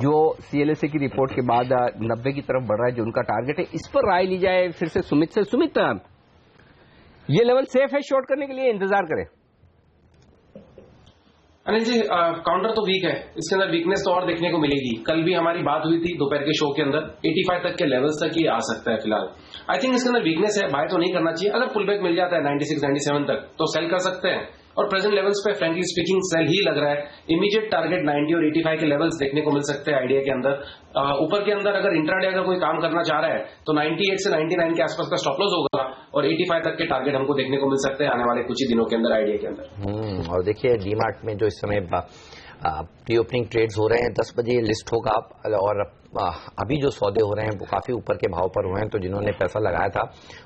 जो CLSA की रिपोर्ट के बाद 90 की तरफ बढ़ रहा है, जो उनका टारगेट है। इस पर राय ली जाए फिर से सुमित से। सुमित, ये लेवल सेफ है शॉर्ट करने के लिए, इंतजार करें? अनिल जी, काउंटर तो वीक है, इसके अंदर वीकनेस तो और देखने को मिलेगी। कल भी हमारी बात हुई थी दोपहर के शो के अंदर, 85 तक के लेवल्स तक ही आ सकता है फिलहाल। आई थिंक इसके अंदर वीकनेस है, बाय तो नहीं करना चाहिए। अगर पुल बैक मिल जाता है 96, 97 तक तो सेल कर सकते हैं, और प्रेजेंट लेवल्स पे फ्रेंकली स्पीकिंग सेल ही लग रहा है। इमीडिएट टारगेट 90 और 85 के लेवल्स देखने को मिल सकते हैं आइडिया के अंदर। ऊपर के अंदर अगर इंट्राडे अगर कोई काम करना चाह रहा है तो 98 से 99 के आसपास का स्टॉप लॉस होगा, और 85 तक के टारगेट हमको देखने को मिल सकते हैं आने वाले कुछ ही दिनों के अंदर आइडिया के अंदर। और देखिए डीमार्ट में जो इस समय प्री ओपनिंग ट्रेड्स हो रहे हैं, 10 बजे लिस्ट होगा, और अभी जो सौदे हो रहे हैं वो काफी ऊपर के भाव पर हुए हैं, तो जिन्होंने पैसा लगाया था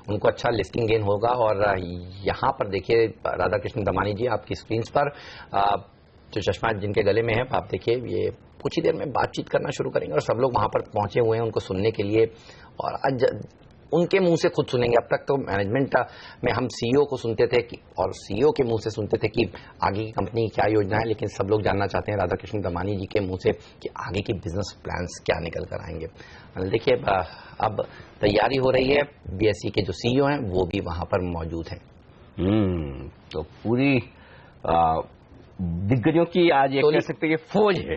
उनको अच्छा लिस्टिंग गेन होगा। और यहाँ पर देखिए राधा कृष्ण दमानी जी आपकी स्क्रीन पर जो चश्मा जिनके गले में है, आप देखिए ये कुछ ही देर में बातचीत करना शुरू करेंगे और सब लोग वहां पर पहुंचे हुए हैं उनको सुनने के लिए, और आज उनके मुंह से खुद सुनेंगे। अब तक तो मैनेजमेंट में हम सीईओ को सुनते थे और सीईओ के मुंह से सुनते थे कि आगे की कंपनी की क्या योजना है, लेकिन सब लोग जानना चाहते हैं राधा कृष्ण दमानी जी के मुंह से कि आगे की बिजनेस प्लान्स क्या निकल कर आएंगे। देखिए अब तैयारी हो रही है, BSE के जो सीईओ हैं वो भी वहां पर मौजूद हैं। तो पूरी दिग्गजों की आज एक कह सकते हैं फौज है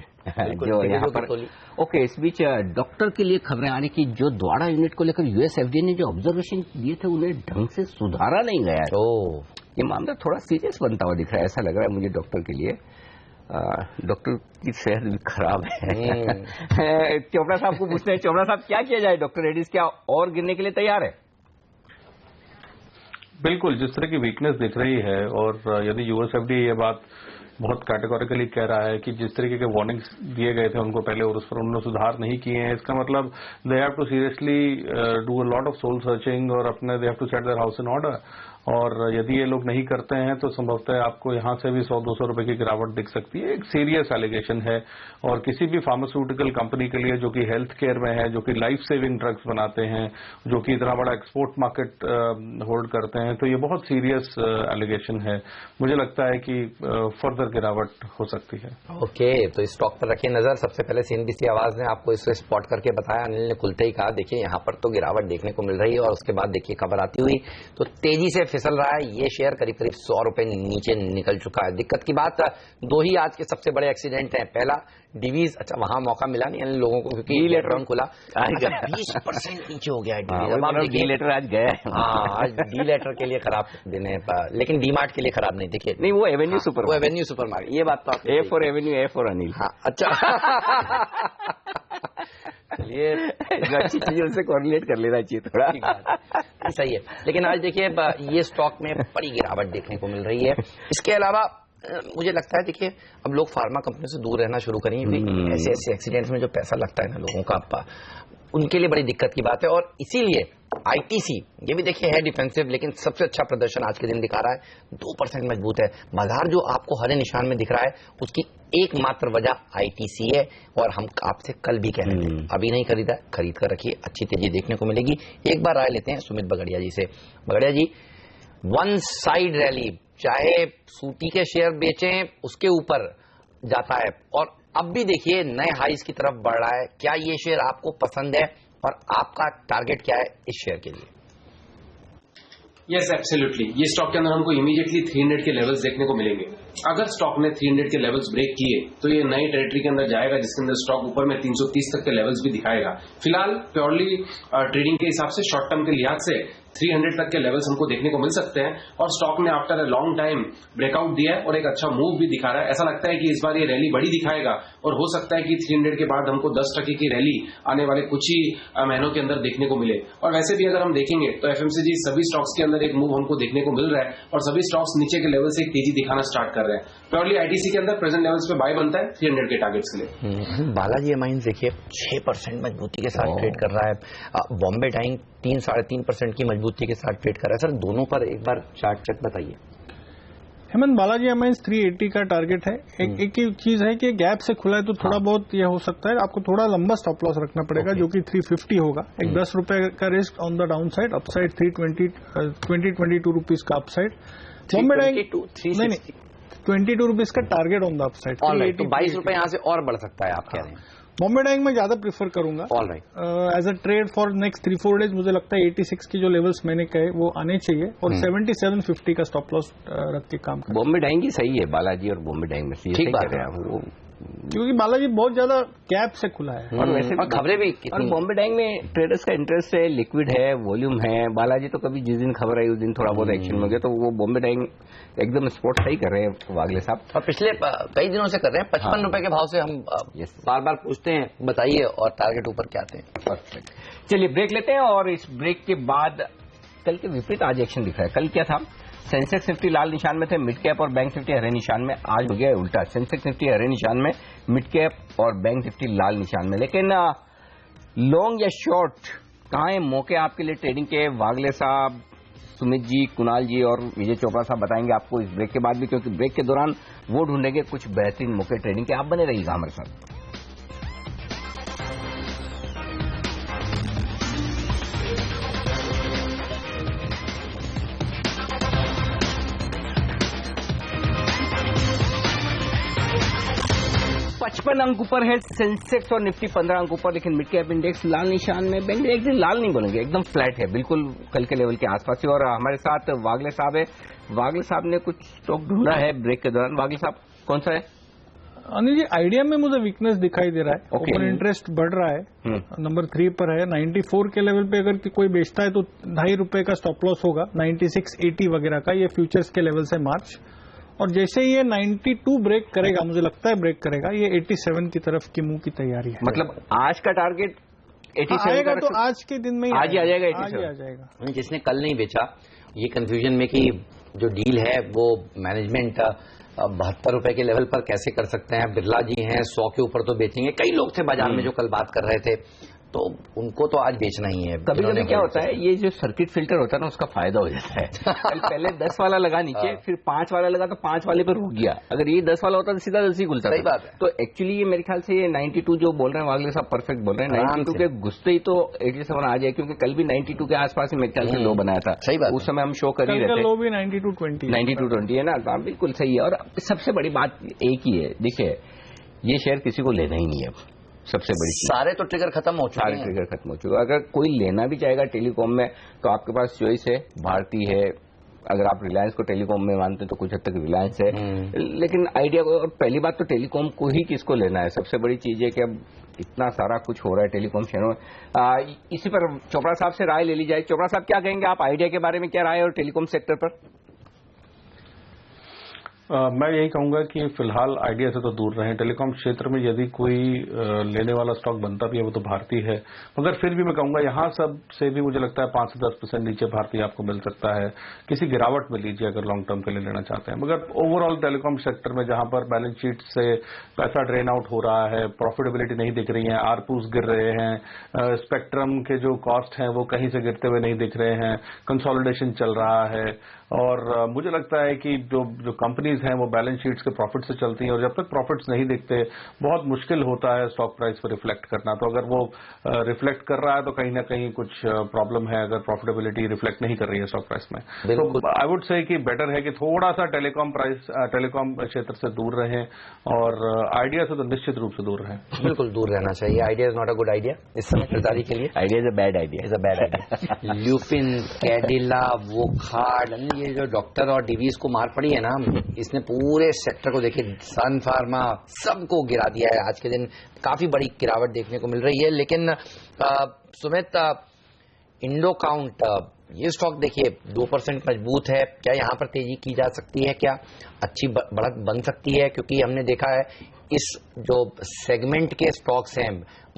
जो यहाँ पर। ओके, इस बीच डॉक्टर के लिए खबरें आ रही कि जो द्वाड़ा यूनिट को लेकर US FDA ने जो ऑब्जर्वेशन दिए थे उन्हें ढंग से सुधारा नहीं गया है। ये मामला थोड़ा सीरियस बनता हुआ दिख रहा है, ऐसा लग रहा है मुझे डॉक्टर के लिए। डॉक्टर की सेहत भी खराब है। चोपड़ा साहब को पूछते हैं, चोपड़ा साहब क्या किया जाए, डॉक्टर रेड्डीज क्या और गिरने के लिए तैयार है? बिल्कुल, जिस तरह की वीकनेस दिख रही है, और यदि US FDA ये बात बहुत कैटेगोरिकली कह रहा है कि जिस तरीके के वार्निंग्स दिए गए थे उनको पहले और उस पर उन्होंने सुधार नहीं किए हैं, इसका मतलब they have to seriously do a lot of soul searching और अपने they have to set their house in order. और यदि ये लोग नहीं करते हैं तो संभवतः आपको यहां से भी 100-200 रुपए की गिरावट दिख सकती है। एक सीरियस एलिगेशन है, और किसी भी फार्मास्यूटिकल कंपनी के लिए जो कि हेल्थ केयर में है, जो कि लाइफ सेविंग ड्रग्स बनाते हैं, जो कि इतना बड़ा एक्सपोर्ट मार्केट होल्ड करते हैं, तो ये बहुत सीरियस एलिगेशन है। मुझे लगता है कि फर्दर गिरावट हो सकती है। ओके, तो इस स्टॉक पर रखिए नजर। सबसे पहले CNBC आवाज ने आपको इसे स्पॉट करके बताया, अनिल ने खुलते ही कहा देखिए यहाँ पर तो गिरावट देखने को मिल रही है, और उसके बाद देखिए खबर आती हुई तो तेजी से फिसल रहा है ये शेयर, करीब करीब 100 रुपए नीचे निकल चुका है। दिक्कत की बात, दो ही आज के सबसे बड़े एक्सीडेंट हैं। पहला डिवीज, अच्छा वहां मौका मिला नहीं इन लोगों को क्योंकि लेटर खुला, 20% नीचे हो गया है। डी लेटर आज गया है। हाँ, आज डी लेटर के लिए खराब दिन है, लेकिन डीमार्ट के लिए खराब नहीं। देखिए नहीं, वो एवेन्यू सुपर, वो एवेन्यू सुपर मार्केट, ये बात तो A for Avenue, A for Anil. हाँ, अच्छा ये अच्छी चीजें उनसे कोऑर्डिनेट कर लेना चाहिए थोड़ा। सही है, लेकिन आज देखिए ये स्टॉक में बड़ी गिरावट देखने को मिल रही है। इसके अलावा मुझे लगता है देखिए अब लोग फार्मा कंपनी से दूर रहना शुरू करेंगे, ऐसे ऐसे एक्सीडेंट्स में जो पैसा लगता है ना लोगों का, उनके लिए बड़ी दिक्कत की बात है। और इसीलिए ITC ये भी देखिए है डिफेंसिव, लेकिन सबसे अच्छा प्रदर्शन आज के दिन दिखा रहा है, 2% मजबूत है। बाजार जो आपको हरे निशान में दिख रहा है उसकी एकमात्र वजह ITC है, और हम आपसे कल भी कह रहे थे अभी नहीं खरीदा, खरीद कर रखिए, अच्छी तेजी देखने को मिलेगी। एक बार राय लेते हैं सुमित बगड़िया जी से। बगड़िया जी, वन साइड रैली, चाहे सूटी के शेयर बेचें उसके ऊपर जाता है, और अब भी देखिए नए हाईज की तरफ बढ़ रहा है। क्या ये शेयर आपको पसंद है, और आपका टारगेट क्या है इस शेयर के लिए? Yes, absolutely. ये स्टॉक के अंदर हमको इमीडिएटली 300 के लेवल्स देखने को मिलेंगे। अगर स्टॉक ने 300 के लेवल्स ब्रेक किए तो ये नई टेरिटरी के अंदर जाएगा, जिसके अंदर स्टॉक ऊपर में 330 तक के लेवल्स भी दिखाएगा। फिलहाल प्योरली ट्रेडिंग के हिसाब से, शॉर्ट टर्म के लिहाज से 300 तक के लेवल्स हमको देखने को मिल सकते हैं और स्टॉक ने after a long time breakout दिया है और एक अच्छा मूव भी दिखा रहा है। ऐसा लगता है कि इस बार ये रैली बड़ी दिखाएगा और हो सकता है कि 300 के बाद हमको 10% की रैली आने वाले कुछ ही महीनों के अंदर देखने को मिले। और वैसे भी अगर हम देखेंगे तो एफएमसीजी सभी स्टॉक्स के अंदर एक मूव हमको देखने को मिल रहा है और सभी स्टॉक्स नीचे के लेवल से एक तेजी दिखाना स्टार्ट कर रहे हैं। प्योरली आईटीसी के अंदर प्रेजेंट लेवल्स पे बाय बनता है 300 के टारगेट्स के लिए। बालाजी एमाइंस देखिए 6% मजबूती के साथ ट्रेड कर रहा है। बॉम्बे डाइंग 3-3.5% की मजबूती के साथ ट्रेड कर रहा है। सर दोनों पर एक बार चार्ट बताइए। हेमंत, बालाजी एमाइंस 380 का टारगेट है। एक ही चीज है कि गैप से खुला है तो थोड़ा बहुत यह हो सकता है, आपको थोड़ा लंबा स्टॉप लॉस रखना पड़ेगा जो कि 350 होगा। एक 10 रुपए का risk on the down side, upside 22 rupees का अपसाइड। बॉम्बे डाइंग 22 रुपीज का टारगेट ऑन द अपसाइड। तो 22 रुपए यहाँ से और बढ़ सकता है, आप कह रहे हैं। बॉम्बे डाइंग में ज्यादा प्रीफर करूंगा। As a trade for next 3-4 days मुझे लगता है 86 की जो लेवल्स मैंने कहे वो आने चाहिए और 77.50 का स्टॉप लॉस रख के काम करें। बॉम्बे डाइंग ही सही है, बालाजी और बॉम्बे डाइंग में सही कर रहे हैं क्योंकि बालाजी बहुत ज्यादा गैप से खुला है और वैसे खबरें भी। और बॉम्बे डाइंग में ट्रेडर्स का इंटरेस्ट है, लिक्विड है, वॉल्यूम है। बालाजी तो कभी जिस दिन खबर आई उस दिन थोड़ा बहुत एक्शन में गया, तो वो बॉम्बे डाइंग एकदम स्पॉट सही कर रहे हैं वागले साहब और पिछले कई दिनों से कर रहे हैं। 55 रुपए के भाव से हम बार बार पूछते हैं, बताइए और टारगेट ऊपर क्या आते हैं। परफेक्ट, चलिए ब्रेक लेते हैं और इस ब्रेक के बाद कल के विपरीत आज एक्शन दिख रहा है। कल क्या था, सेंसेक्स निफ्टी लाल निशान में थे, मिड कैप और बैंक निफ्टी हरे निशान में। आज हो गया है उल्टा, सेंसेक्स निफ्टी हरे निशान में, मिड कैप और बैंक निफ्टी लाल निशान में। लेकिन लॉन्ग या शॉर्ट कहाँ है मौके आपके लिए ट्रेडिंग के? वागले साहब, सुमित जी, कुणाल जी और विजय चोपड़ा साहब बताएंगे आपको इस ब्रेक के बाद भी, क्योंकि ब्रेक के दौरान वो ढूंढेंगे कुछ बेहतरीन मौके ट्रेडिंग के। आप बने रहिएगा हमारे साथ। अंक ऊपर है सेंसेक्स और निफ्टी 15 अंक ऊपर, लेकिन मिड कैप इंडेक्स लाल निशान में। बैंक एक दिन लाल नहीं बोलेंगे, एकदम फ्लैट है, बिल्कुल कल के लेवल के आसपास ही। और हमारे साथ वागले साहब है। वागले साहब ने कुछ स्टॉक ढूंढा है ब्रेक के दौरान। वागले साहब कौन सा है? अनिल जी, आइडिया में मुझे वीकनेस दिखाई दे रहा है। ओपन इंटरेस्ट बढ़ रहा है, नंबर 3 पर है। 94 के लेवल पे अगर कोई बेचता है तो 2.5 रुपए का स्टॉप लॉस होगा, 96.80 वगैरह का। ये फ्यूचर्स के लेवल से मार्च, और जैसे ये 92 ब्रेक करेगा, मुझे लगता है ब्रेक करेगा, ये 87 की तरफ की मुंह की तैयारी है। मतलब आज का टारगेट 87 आएगा तो आज के दिन में ही आज ही आ जाएगा, 87 आ जाएगा। जिसने कल नहीं बेचा, ये कंफ्यूजन में कि जो डील है वो मैनेजमेंट 72 रुपए के लेवल पर कैसे कर सकते हैं। बिरला जी हैं 100 के ऊपर तो बेचेंगे। कई लोग थे बाजार में जो कल बात कर रहे थे, तो उनको तो आज बेचना ही है। कभी कभी क्या होता है, ये जो सर्किट फिल्टर होता है ना, उसका फायदा हो जाता है। पहले 10 वाला लगा नीचे, फिर 5 वाला लगा तो 5 वाले पे रुक गया। अगर ये 10 वाला होता तो सीधा 10 ही खुलता। सही बात है। तो एक्चुअली ये मेरे ख्याल से ये 92 जो बोल रहे हैं वागले साहब परफेक्ट बोल रहे हैं। 92 के घुसते ही तो 87 आ जाए, क्योंकि कल भी 92 के आसपास ही मेरे ख्याल से लो बनाया था। सही बात। उस समय हम शो कर ही रहे थे। लो भी 92.20 है ना, बिल्कुल सही है। और सबसे बड़ी बात एक ही है, देखिए ये शेयर किसी को लेना ही नहीं है। सबसे बड़ी चीज, सारे तो ट्रिगर खत्म हो चुके हैं। सारे ट्रिगर खत्म हो चुके हैं। अगर कोई लेना भी चाहेगा टेलीकॉम में तो आपके पास चॉइस है, भारती है। अगर आप रिलायंस को टेलीकॉम में मानते हैं तो कुछ हद तक रिलायंस है, लेकिन आइडिया को, और पहली बात तो टेलीकॉम को ही किसको लेना है। सबसे बड़ी चीज है कि अब इतना सारा कुछ हो रहा है टेलीकॉम शेयरों में। इसी पर चोपड़ा साहब से राय ले ली जाए। चोपड़ा साहब क्या कहेंगे आप, आइडिया के बारे में क्या राय है और टेलीकॉम सेक्टर पर? मैं यही कहूंगा कि फिलहाल आइडिया से तो दूर रहें। टेलीकॉम क्षेत्र में यदि कोई लेने वाला स्टॉक बनता भी है वो तो भारती है, मगर फिर भी मैं कहूंगा यहां सब से भी मुझे लगता है 5 से 10% नीचे भारती आपको मिल सकता है। किसी गिरावट में लीजिए अगर लॉन्ग टर्म के लिए लेना चाहते हैं। मगर ओवरऑल टेलीकॉम सेक्टर में जहां पर बैलेंस शीट से पैसा ड्रेन आउट हो रहा है, प्रॉफिटेबिलिटी नहीं दिख रही है, आरपूस गिर रहे हैं, स्पेक्ट्रम के जो कॉस्ट हैं वो कहीं से गिरते हुए नहीं दिख रहे हैं, कंसोलिडेशन चल रहा है, और मुझे लगता है कि जो कंपनीज हैं वो बैलेंस शीट्स के प्रॉफिट से चलती हैं, और जब तक प्रॉफिट्स नहीं दिखते बहुत मुश्किल होता है स्टॉक प्राइस पर रिफ्लेक्ट करना। तो अगर वो रिफ्लेक्ट कर रहा है तो कहीं ना कहीं कुछ प्रॉब्लम है, अगर प्रॉफिटेबिलिटी रिफ्लेक्ट नहीं कर रही है स्टॉक प्राइस में। तो आई वुड से कि बेटर है कि थोड़ा सा टेलीकॉम क्षेत्र से दूर रहें, और आइडिया से तो निश्चित रूप से दूर रहें। बिल्कुल दूर रहना चाहिए। Idea is not a good idea इस समय खरीदारी के लिए। Idea is a bad idea, is a bad idea. Lupin, Cadila, Wockhardt, ये जो डॉक्टर और डीवीज को मार पड़ी है ना, इसने पूरे सेक्टर को देखिए, सन फार्मा सबको गिरा दिया है। आज के दिन काफी बड़ी गिरावट देखने को मिल रही है। लेकिन सुमित, इंडो काउंट ये स्टॉक देखिए 2% मजबूत है, क्या यहाँ पर तेजी की जा सकती है, क्या अच्छी बढ़त बन सकती है? क्योंकि हमने देखा है इस जो सेगमेंट के स्टॉक्स हैं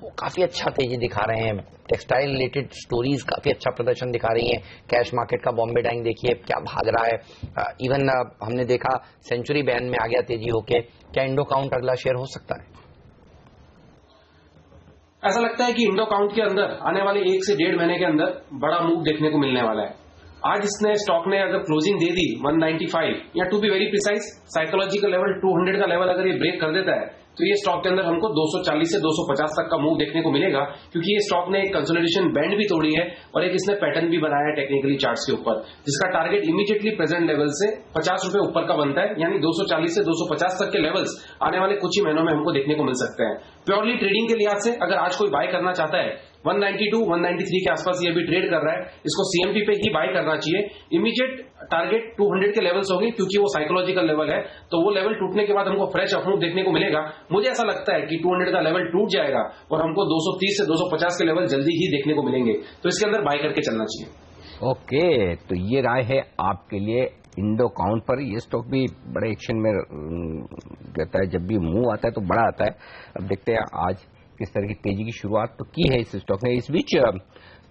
वो काफी अच्छा तेजी दिखा रहे हैं, टेक्सटाइल रिलेटेड स्टोरीज काफी अच्छा प्रदर्शन दिखा रही हैं। कैश मार्केट का बॉम्बे डाइंग देखिए क्या भाग रहा है, इवन हमने देखा सेंचुरी बैन में आ गया तेजी होके। क्या इंडो काउंट अगला शेयर हो सकता है? ऐसा लगता है कि इंडो काउंट के अंदर आने वाले 1 से 1.5 महीने के अंदर बड़ा मूव देखने को मिलने वाला है। आज इसने स्टॉक ने अगर क्लोजिंग दे दी 195 या to be very precise psychological level 200 का लेवल अगर ये ब्रेक कर देता है तो ये स्टॉक के अंदर हमको 240 से 250 तक का मूव देखने को मिलेगा, क्योंकि ये स्टॉक ने एक कंसोलिडेशन बैंड भी तोड़ी है और एक इसने पैटर्न भी बनाया है टेक्निकली चार्ट्स के ऊपर, जिसका टारगेट इमीडिएटली प्रेजेंट लेवल से 50 रुपए ऊपर का बनता है, यानी 240 से 250 तक के लेवल्स आने वाले कुछ ही महीनों में हमको देखने को मिल सकते हैं। प्योरली ट्रेडिंग के लिहाज से अगर आज कोई बाय करना चाहता है 192, 193 के आसपास ये भी ट्रेड कर रहा है, इसको सीएमपी पे ही बाय करना चाहिए। इमीडिएट टारगेट 200 के लेवल्स होंगे, क्योंकि वो साइकोलॉजिकल लेवल है, तो वो लेवल टूटने के बाद हमको फ्रेश अपमूव देखने को मिलेगा। मुझे ऐसा लगता है कि 200 का लेवल टूट जाएगा और हमको 230 से 250 के लेवल जल्दी ही देखने को मिलेंगे, तो इसके अंदर बाय करके चलना चाहिए। ओके, तो ये राय है आपके लिए इंडो काउंट पर। ये स्टॉक भी बड़े एक्शन में रहता है, जब भी मूव आता है तो बड़ा आता है। अब देखते हैं आज किस तरह की तेजी की शुरुआत तो की है इस स्टॉक ने। इस बीच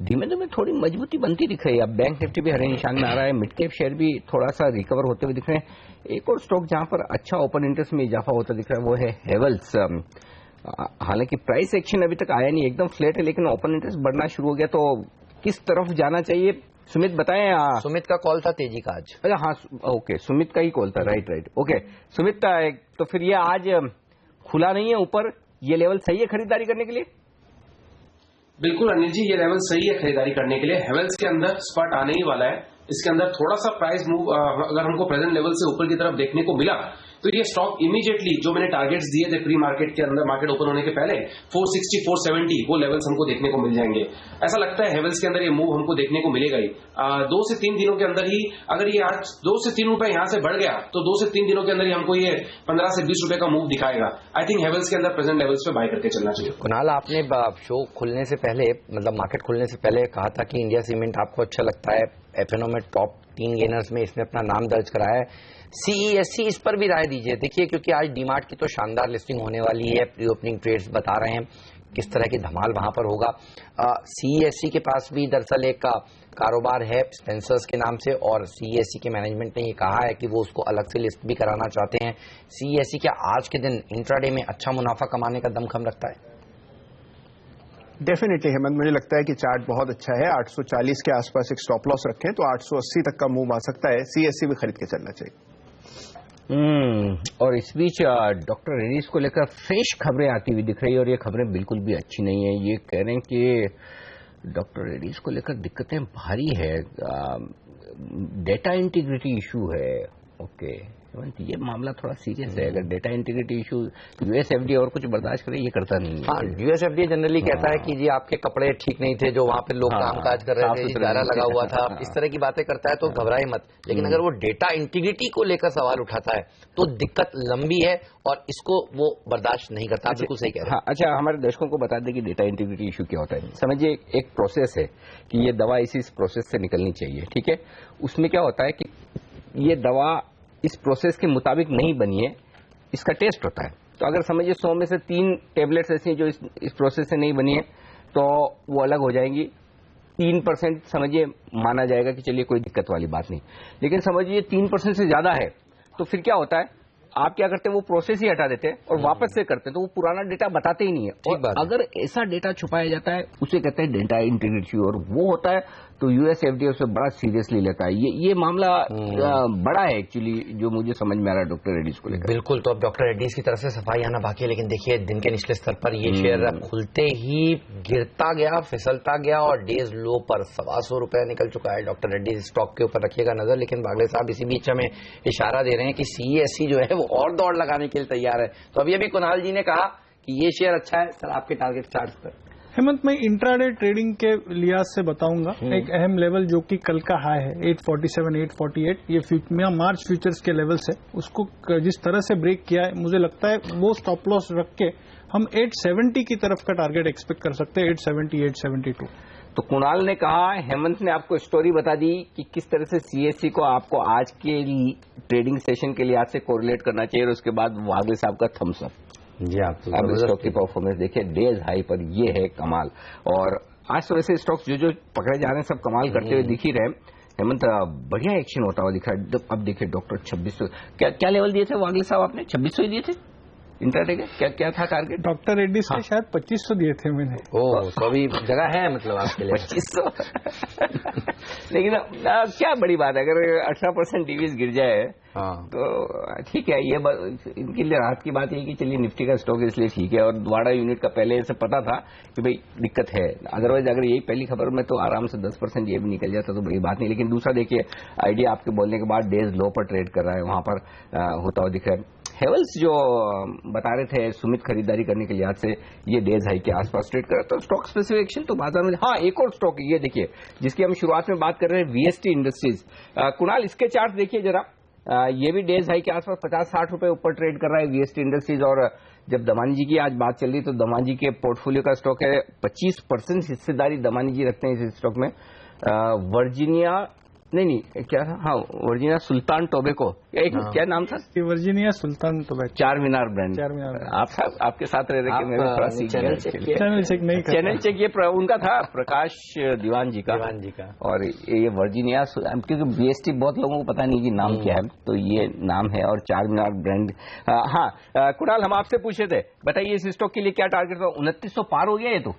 धीमे धीमे थोड़ी मजबूती बनती दिख रही है। अब बैंक निफ्टी भी हरे निशान में आ रहा है, मिड कैप शेयर भी थोड़ा सा रिकवर होते हुए दिख रहे हैं। एक और स्टॉक जहां पर अच्छा ओपन इंटरेस्ट में इजाफा होता दिख रहा है वो है हेवल्स। हालांकि प्राइस एक्शन अभी तक आया नहीं, एकदम फ्लैट है, लेकिन ओपन इंटरेस्ट बढ़ना शुरू हो गया, तो किस तरफ जाना चाहिए सुमित बताएं। सुमित का कॉल था तेजी का आज। अच्छा हाँ, ओके, सुमित का ही कॉल था, राइट। ओके सुमित, तो फिर ये आज खुला नहीं है ऊपर, ये लेवल सही है खरीदारी करने के लिए? बिल्कुल अनिल जी, ये लेवल सही है खरीदारी करने के लिए। हेवल्स के अंदर स्पॉट आने ही वाला है, इसके अंदर थोड़ा सा प्राइस मूव अगर हमको प्रेजेंट लेवल से ऊपर की तरफ देखने को मिला तो ये स्टॉक इमीडिएटली जो मैंने टारगेट्स दिए थे प्री मार्केट के अंदर, मार्केट ओपन होने के पहले 460, 470 वो लेवल्स हमको देखने को मिल जाएंगे। ऐसा लगता है हेवल्स के अंदर ये मूव हमको देखने को मिलेगा ही 2 से 3 दिनों के अंदर ही। अगर ये आज 2 से 3 रुपए यहां से बढ़ गया तो 2 से 3 दिनों के अंदर ही हमको ये 15 से 20 रुपए का मूव दिखाएगा। आई थिंक हेवल्स के अंदर प्रेजेंट लेवल्स पे बाय करके चलना चाहिए। कुणाल, आपने शो खुलने से पहले, मतलब मार्केट खुलने से पहले कहा था कि इंडिया सीमेंट आपको अच्छा लगता है, एफएनओ में टॉप 3 गेनर्स में इसने अपना नाम दर्ज कराया है। सीईएससी इस पर भी राय दीजिए। देखिए, क्योंकि आज डीमार्ट की तो शानदार लिस्टिंग होने वाली है, प्री ओपनिंग ट्रेड्स बता रहे हैं किस तरह की धमाल वहां पर होगा। सीईएससी के पास भी दरअसल एक कारोबार है स्पेंसर्स के नाम से, और सीईएससी के मैनेजमेंट ने ये कहा है कि वो उसको अलग से लिस्ट भी कराना चाहते हैं। सीईएससी क्या आज के दिन इंट्राडे में अच्छा मुनाफा कमाने का दमखम रखता है? डेफिनेटली हेमंत, मुझे लगता है कि चार्ट बहुत अच्छा है। 840 के आसपास एक स्टॉप लॉस रखें तो 880 तक का मूव आ सकता है। सीएससी भी खरीद के चलना चाहिए। और इस बीच डॉक्टर रेड्डीज को लेकर फ्रेश खबरें आती हुई दिख रही है, और ये खबरें बिल्कुल भी अच्छी नहीं है। ये कह रहे हैं कि डॉक्टर रेड्डीज को लेकर दिक्कतें भारी है, डेटा इंटीग्रिटी इशू है। ओके, ये मामला थोड़ा सीरियस है। अगर डेटा इंटीग्रिटी इशू यूएसएफडीए और कुछ बर्दाश्त करे, ये करता नहीं है। हाँ, यूएसएफडीए जनरली कहता है कि जी आपके कपड़े ठीक नहीं थे जो वहां पे लोग कामकाज कर रहे थे, दायरा लगा हुआ था, इस तरह की बातें करता है तो घबराए मत। लेकिन अगर वो डेटा इंटीग्रिटी को लेकर सवाल उठाता है तो दिक्कत लंबी है और इसको वो बर्दाश्त नहीं करता। बिल्कुल सही कह रहे हैं। अच्छा, हमारे दर्शकों को बता दें कि डेटा इंटीग्रिटी इशू क्या होता है। समझिए, एक प्रोसेस है कि ये दवा इस प्रोसेस से निकलनी चाहिए, ठीक है। उसमें क्या होता है कि ये दवा इस प्रोसेस के मुताबिक नहीं बनी है, इसका टेस्ट होता है। तो अगर समझिए 100 में से 3 टेबलेट्स ऐसी हैं जो इस प्रोसेस से नहीं बनी है, तो वो अलग हो जाएंगी। 3% समझिए माना जाएगा कि चलिए कोई दिक्कत वाली बात नहीं। लेकिन समझिए 3% से ज्यादा है, तो फिर क्या होता है, आप क्या करते हैं, वो प्रोसेस ही हटा देते हैं और वापस से करते हैं, तो वो पुराना डेटा बताते ही नहीं है। और अगर ऐसा डेटा छुपाया जाता है उसे कहते हैं डेटा इंटीग्रिटी, और वो होता है तो यूएसएफडीए उसे बड़ा सीरियसली लेता है। ये मामला बड़ा है एक्चुअली, जो मुझे समझ में आ रहा है डॉक्टर रेड्डीज को लेकर। बिल्कुल, तो अब डॉक्टर रेड्डीज की तरफ से सफाई आना बाकी है। लेकिन देखिए, दिन के निचले स्तर पर ये शेयर खुलते ही गिरता गया, फिसलता गया और डेज लो पर 125 रुपया निकल चुका है। डॉक्टर रेड्डीज स्टॉक के ऊपर रखिएगा नजर। लेकिन बागले साहब इसी बीच हमें इशारा दे रहे हैं कि सीईएससी जो है वो और दौड़ लगाने के लिए तैयार है। तो अभी कुणाल जी ने कहा कि ये शेयर अच्छा है। सर, आपके टारगेट चार्ट पर हेमंत, मैं इंट्राडे ट्रेडिंग के लिहाज से बताऊंगा। एक अहम लेवल जो कि कल का हाई है 847, 848, ये मार्च फ्यूचर्स के लेवल से उसको जिस तरह से ब्रेक किया है, मुझे लगता है वो स्टॉप लॉस रख के हम 870 की तरफ का टारगेट एक्सपेक्ट कर सकते हैं, 870, 872। तो कुणाल ने कहा, हेमंत ने आपको स्टोरी बता दी कि किस तरह से सीएससी को आपको आज के ट्रेडिंग सेशन के लिहाज से कोरिलेट करना चाहिए, और उसके बाद वागले साहब का थम्स अप। जी आप स्टॉक की परफॉर्मेंस देखिए, डेज हाई पर ये है कमाल। और आज तो वैसे स्टॉक्स जो पकड़े जा रहे हैं सब कमाल करते हुए दिख ही रहे। हेमंत, बढ़िया एक्शन होता हुआ दिख रहा है। अब देखिए डॉक्टर 2600 क्या लेवल दिए थे वागले साहब आपने? 2600 ही दिए थे इंटरडे के? क्या था टारगेट? डॉक्टर रेड्डी से शायद 2500 दिए थे मैंने। ओह, तो अभी जगह है मतलब आपके लिए 2500। लेकिन क्या बड़ी बात है, अगर 18% डीवीज गिर जाए तो ठीक है। ये इनके लिए राहत की बात है कि चलिए निफ्टी का स्टॉक इसलिए ठीक है, और वाड़ा यूनिट का पहले से पता था कि भाई दिक्कत है। अदरवाइज अगर यही पहली खबर में तो आराम से 10% ये भी निकल जाता तो बड़ी बात नहीं। लेकिन दूसरा देखिए, आइडिया आपके बोलने के बाद डेज लो पर ट्रेड कर रहा है, वहां पर होता हुआ दिख रहा है। हेवल्स जो बता रहे थे सुमित खरीदारी करने के लिहाज से ये डेज हाई के आसपास ट्रेड कर रहा है, तो स्टॉक स्पेसिफिक एक्शन तो बाजार में। हाँ, एक और स्टॉक ये देखिए जिसकी हम शुरुआत में बात कर रहे हैं, वीएसटी इंडस्ट्रीज। कुणाल, इसके चार्ट देखिए जरा। ये भी डेज हाई के आसपास 50-60 रुपए ऊपर ट्रेड कर रहा है वीएसटी इंडस्ट्रीज। और जब दमानी जी की आज बात चल रही तो दमानी जी के पोर्टफोलियो का स्टॉक है, 25% हिस्सेदारी दमानी जी रखते हैं इस स्टॉक में। वर्जीनिया नहीं क्या था, हाँ वर्जीनिया सुल्तान टोबैको, क्या नाम था? वर्जीनिया सुल्तान टोबैको, चार मीनार ब्रांड। आपके साथ रह रहे मैं थोड़ा सीख गया। चैनल चेक ये उनका था, प्रकाश दीवान जी का। और ये वर्जीनिया, क्योंकि बीएसटी बहुत लोगों को पता नहीं कि नाम क्या है, तो ये नाम है। और चार मीनार ब्रांड। हाँ कुणाल, हम आपसे पूछे थे, बताइए इस स्टॉक के लिए क्या टारगेट था? 2900 पार हो गया ये तो।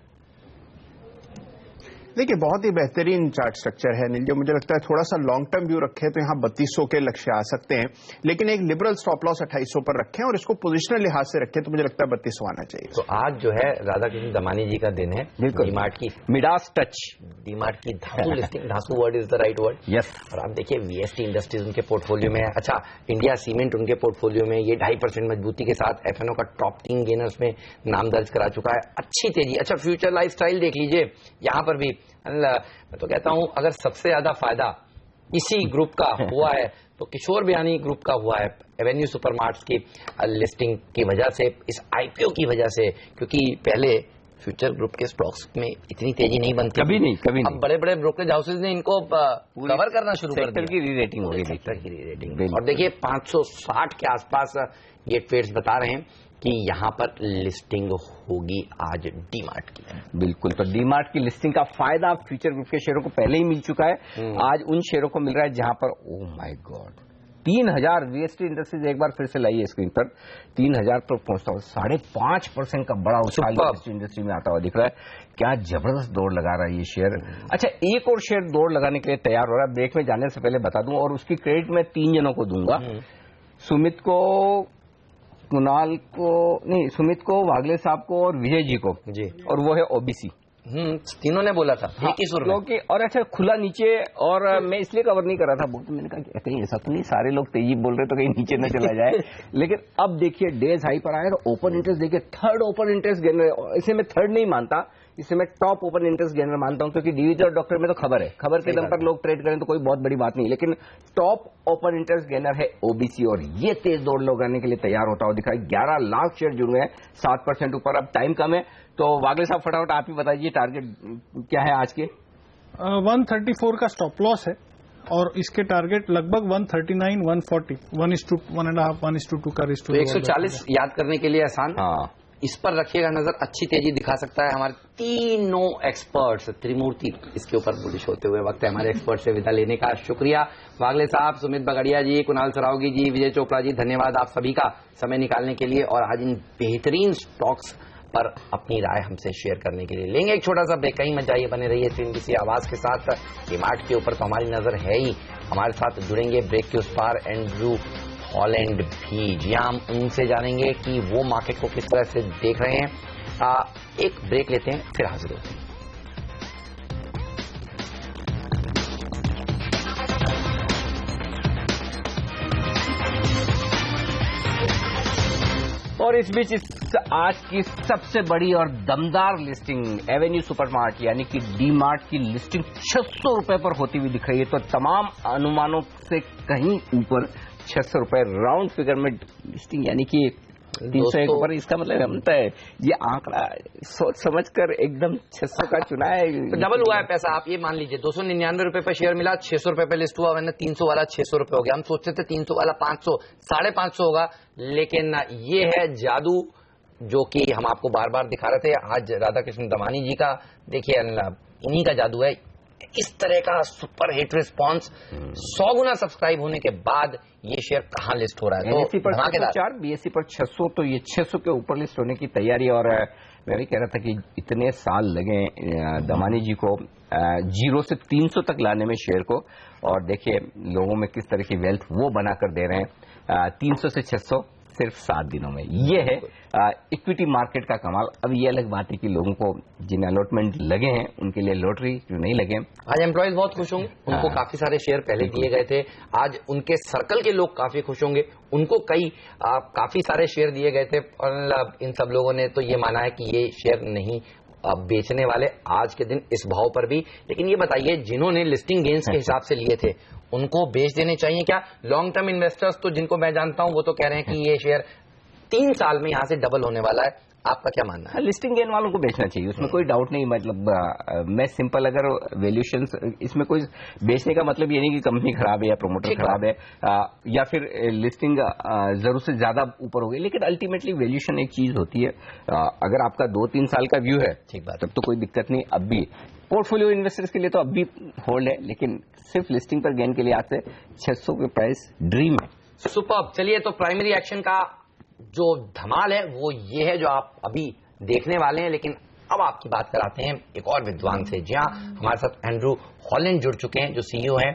देखिए, बहुत ही बेहतरीन चार्ट स्ट्रक्चर है नील। जो मुझे लगता है थोड़ा सा लॉन्ग टर्म व्यू रखे तो यहाँ 3200 के लक्ष्य आ सकते हैं, लेकिन एक लिबरल स्टॉप लॉस 2800 पर रखें और इसको पोजिशनल लिहाज से रखें तो मुझे लगता है 3200 आना चाहिए। तो आज जो है राधा कृष्ण दमानी जी का दिन है। डीमार्ट की मिडास टच, डीमार्ट की धासु लिस्टिंग, धासु word is the right word. Yes. और आप देखिए वीएसटी इंडस्ट्रीज उनके पोर्टफोलियो में है। अच्छा, इंडिया सीमेंट उनके पोर्टफोलियो में, ये 2.5% मजबूती के साथ एफएनओ का टॉप 3 गेनर्स में नाम दर्ज करा चुका है। अच्छी तेजी। अच्छा, फ्यूचर लाइफस्टाइल देख लीजिए, यहाँ पर भी मैं तो कहता हूं अगर सबसे ज्यादा फायदा इसी ग्रुप का हुआ है तो किशोर बियानी ग्रुप का हुआ है, एवेन्यू सुपरमार्ट्स की लिस्टिंग की वजह से, इस आईपीओ की वजह से। क्योंकि पहले फ्यूचर ग्रुप के स्टॉक्स में इतनी तेजी नहीं बनती, कभी नहीं। अब बड़े बड़े ब्रोकरेज हाउसेज ने इनको कवर करना शुरू कर दिया। की री-रेटिंग हो गई, सेक्टर की री-रेटिंग। और देखिए 560 के आसपास ये ट्रेड्स बता रहे हैं कि यहाँ पर लिस्टिंग होगी आज डीमार्ट की। बिल्कुल, तो डीमार्ट की लिस्टिंग का फायदा फ्यूचर ग्रुप के शेयरों को पहले ही मिल चुका है। आज उन शेयरों को मिल रहा है जहां पर oh my God 3000, VST industries एक बार फिर से लाइए स्क्रीन पर, 3000 पर पहुंचता हुआ 5.5% का बड़ा उछाल वीएसटी इंडस्ट्री में आता हुआ दिख रहा है। क्या जबरदस्त दौड़ लगा रहा है ये शेयर। अच्छा, एक और शेयर दौड़ लगाने के लिए तैयार हो रहा है, ब्रेक में जाने से पहले बता दूं, और उसकी क्रेडिट मैं 3 जनों को दूंगा, सुमित को, कुणाल को नहीं, सुमित को, वागले साहब को और विजय जी को जी। और वो है ओबीसी। तीनों ने बोला था एक ही सुर में। और अच्छा खुला नीचे, और मैं इसलिए कवर नहीं कर रहा था, बोलते मैंने कहा कहीं ऐसा तो नहीं सारे लोग तेजी बोल रहे तो कहीं नीचे न चला जाए। लेकिन अब देखिए डेज हाई पर आएगा, ओपन इंटरेस्ट देखिए, थर्ड ओपन इंटरेस्ट गेनर। इसे मैं थर्ड नहीं मानता, इसे मैं टॉप ओपन इंटरेस्ट गेनर मानता हूं, क्योंकि डीवीजी और डॉक्टर में तो खबर है, खबर के दम पर लोग ट्रेड करें तो कोई बहुत बड़ी बात नहीं, लेकिन टॉप ओपन इंटरेस्ट गेनर है ओबीसी, और ये तेज दौड़ लगाने के लिए तैयार होता हुआ दिखा है। 11 लाख शेयर जुड़े हैं, 7% ऊपर। अब टाइम कम है, तो वागले साहब फटाफट आप ही बताइए टारगेट क्या है आज के? 134 का स्टॉप लॉस है, और इसके टारगेट लगभग 139, 140, 1:1.5, 1:2 का रेशियो। 140 याद करने के लिए आसान। हाँ, इस पर रखिएगा नजर, अच्छी तेजी दिखा सकता है। हमारे तीनों एक्सपर्ट्स, त्रिमूर्ति इसके ऊपर बुलिश होते हुए वक्त है हमारे एक्सपर्ट से विदा लेने का। शुक्रिया वागले साहब, सुमित बगड़िया जी, कुणाल सरावगी जी, विजय चोपड़ा जी, धन्यवाद आप सभी का समय निकालने के लिए और आज इन बेहतरीन स्टॉक्स पर अपनी राय हमसे शेयर करने के लिए। लेंगे एक छोटा सा ब्रेक, कहीं मत जाइए, बने रहिए सीएनबीसी आवाज के साथ। डीमार्ट के ऊपर तो हमारी नजर है ही, हमारे साथ जुड़ेंगे ब्रेक के उस पार एंड्रू हॉलैंड भी। जी हम उनसे जानेंगे कि वो मार्केट को किस तरह से देख रहे हैं। एक ब्रेक लेते हैं, फिर हाजिर होते हैं। और इस बीच आज की सबसे बड़ी और दमदार लिस्टिंग एवेन्यू सुपरमार्ट यानी कि डीमार्ट की लिस्टिंग 600 रुपए पर होती हुई दिख रही है। तो तमाम अनुमानों से कहीं ऊपर 600 रुपए राउंड फिगर में लिस्टिंग, यानी कि 301 ऊपर, इसका मतलब हमता है ये आंकड़ा सोच समझकर एकदम 600 का चुना है। तो डबल हुआ है पैसा। आप ये मान लीजिए 299 रुपए पर शेयर मिला, 600 रुपए पे लिस्ट हुआ, वरना 300 वाला 600 रुपए हो गया। हम सोचते थे 300 वाला 500 550 होगा, लेकिन ये है जादू जो कि हम आपको बार बार दिखा रहे थे। आज राधाकृष्ण दमानी जी का देखिए, इन्हीं का जादू है। इस तरह का सुपर हिट रिस्पांस 100 गुना सब्सक्राइब होने के बाद ये शेयर कहां लिस्ट हो रहा है? NSE पर 604, BSE पर 600, तो ये 600 के ऊपर लिस्ट होने की तैयारी। और मैं भी कह रहा था कि इतने साल लगे दमानी जी को 0 से 300 तक लाने में शेयर को, और देखिए लोगों में किस तरह की वेल्थ वो बनाकर दे रहे हैं। 300 से 600 सिर्फ 7 दिनों में। ये है इक्विटी मार्केट का कमाल। अब ये अलग बात है कि लोगों को जिन अलॉटमेंट लगे हैं उनके लिए लॉटरी, जो नहीं लगे। आज एम्प्लॉयज बहुत खुश होंगे, उनको काफी सारे शेयर पहले दिए गए थे। आज उनके सर्कल के लोग काफी खुश होंगे, उनको काफी सारे शेयर दिए गए थे, और इन सब लोगों ने तो ये माना है कि ये शेयर नहीं बेचने वाले आज के दिन इस भाव पर भी। लेकिन ये बताइए, जिन्होंने लिस्टिंग गेन्स के हिसाब से लिए थे उनको बेच देने चाहिए क्या? लॉन्ग टर्म इन्वेस्टर्स तो जिनको मैं जानता हूं वो तो कह रहे हैं कि ये शेयर 3 साल में यहां से डबल होने वाला है। आपका क्या मानना है? लिस्टिंग गेन वालों को बेचना चाहिए, उसमें कोई डाउट नहीं। मतलब मैं सिंपल, अगर वैल्यूएशन, इसमें कोई बेचने का मतलब ये नहीं कि कंपनी खराब है या प्रोमोटर खराब है या फिर लिस्टिंग जरूर से ज्यादा ऊपर हो गई, लेकिन अल्टीमेटली वैल्यूएशन एक चीज होती है। अगर आपका 2-3 साल का व्यू है, ठीक बात, तब तो कोई दिक्कत नहीं। अब भी पोर्टफोलियो इन्वेस्टर्स के लिए तो अब भी होल्ड है, लेकिन सिर्फ लिस्टिंग पर गेन के लिए आज से 600 के प्राइस ड्रीम है। सुपर्ब। चलिए, तो प्राइमरी एक्शन का जो धमाल है वो ये है जो आप अभी देखने वाले हैं। लेकिन अब आपकी बात कराते हैं एक और विद्वान से। जी हाँ, हमारे साथ एंड्रू हॉलैंड जुड़ चुके हैं, जो CEO हैं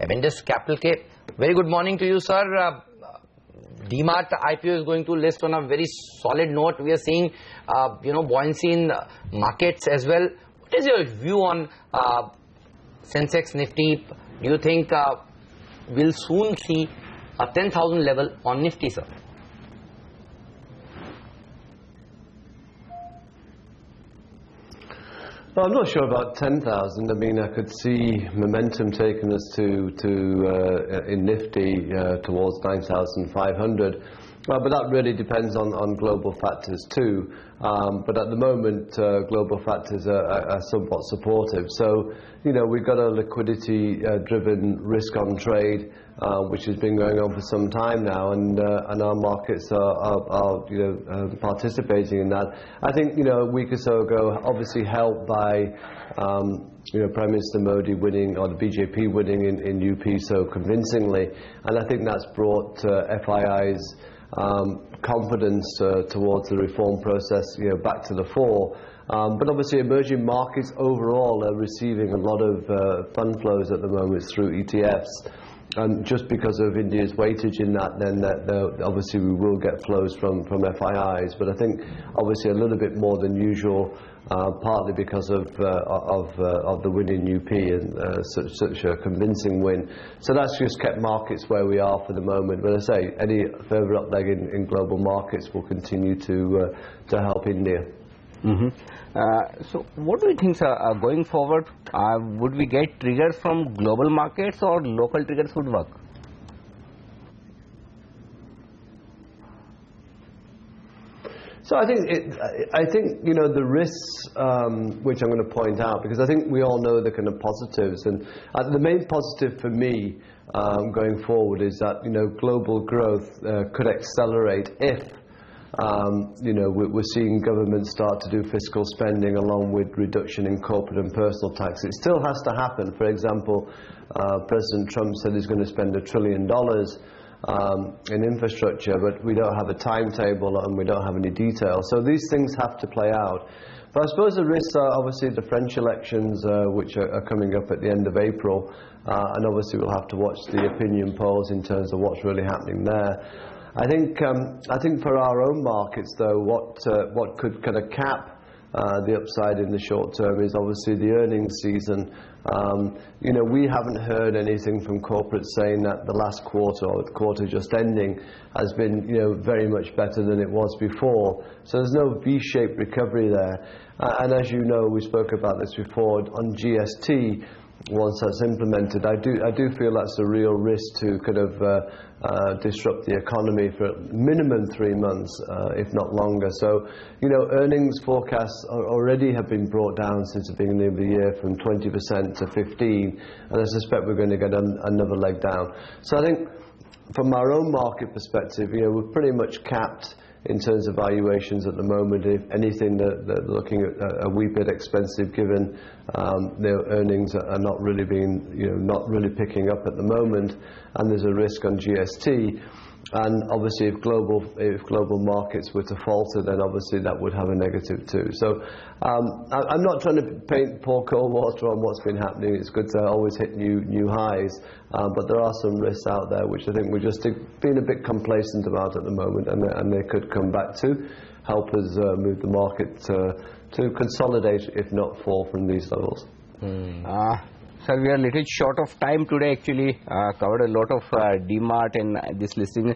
एवेंडस कैपिटल के। Very good morning to you sir. DMart IPO is going to list on a very solid note. We are seeing, buoyancy in markets as well. What is your view on Sensex Nifty? Do you think we'll soon see a 10,000 level on Nifty, sir? Well, I'm not sure about 10,000. I mean, I could see momentum taking us to in Nifty towards 9,500. But that really depends on global factors too. But at the moment, global factors are somewhat supportive. So, we've got a liquidity-driven risk-on trade, which has been going on for some time now, and our markets are participating in that. I think, a week or so ago, obviously helped by Prime Minister Modi winning, or the BJP winning in UP so convincingly, and I think that's brought FII's confidence towards the reform process, back to the fore. But obviously, emerging markets overall are receiving a lot of fund flows at the moment through ETFs. And just because of India's weightage in that, then obviously we will get flows from FIIs. But I think obviously a little bit more than usual, partly because of the win in UP and such a convincing win. So that's just kept markets where we are for the moment. But I say any further up leg in global markets will continue to help India. So what do you think, sir, going forward, would we get triggers from global markets or local triggers would work? So I think the risks, which I'm going to point out, because I think we all know the kind of positives, and the main positive for me going forward is that global growth could accelerate if we're seeing governments start to do fiscal spending along with reduction in corporate and personal tax. It still has to happen. For example, President Trump said he's going to spend $1 trillion in infrastructure, but we don't have a timetable and we don't have any details. So these things have to play out. But I suppose the risks are obviously the French elections, which are coming up at the end of April, and obviously we'll have to watch the opinion polls in terms of what's really happening there. I think for our own markets, though, what could kind of cap the upside in the short term is obviously the earnings season. We haven't heard anything from corporates saying that the last quarter or the quarter just ending has been very much better than it was before. So there's no V-shaped recovery there. And as you know, we spoke about this before on GST. once that's implemented. I do feel that's a real risk to kind of disrupt the economy for minimum 3 months, if not longer. So, you know, earnings forecasts already have been brought down since the beginning of the year from 20% to 15%, and I suspect we're going to get another leg down. So I think from our own market perspective, you know, we're pretty much capped in terms of valuations at the moment. If anything, they're looking at a wee bit expensive, given their earnings are not really being, you know, not really picking up at the moment, and there's a risk on GST. And obviously, if global markets were to falter, then obviously that would have a negative too. So I'm not trying to paint pour cold water on what's been happening. It's good to always hit new highs, but there are some risks out there which I think we're just being a bit complacent about at the moment, and they could come back to help us move the market to consolidate, if not fall from these levels. Sir, we are a little short of time today. Actually, covered a lot of DMart and this listing.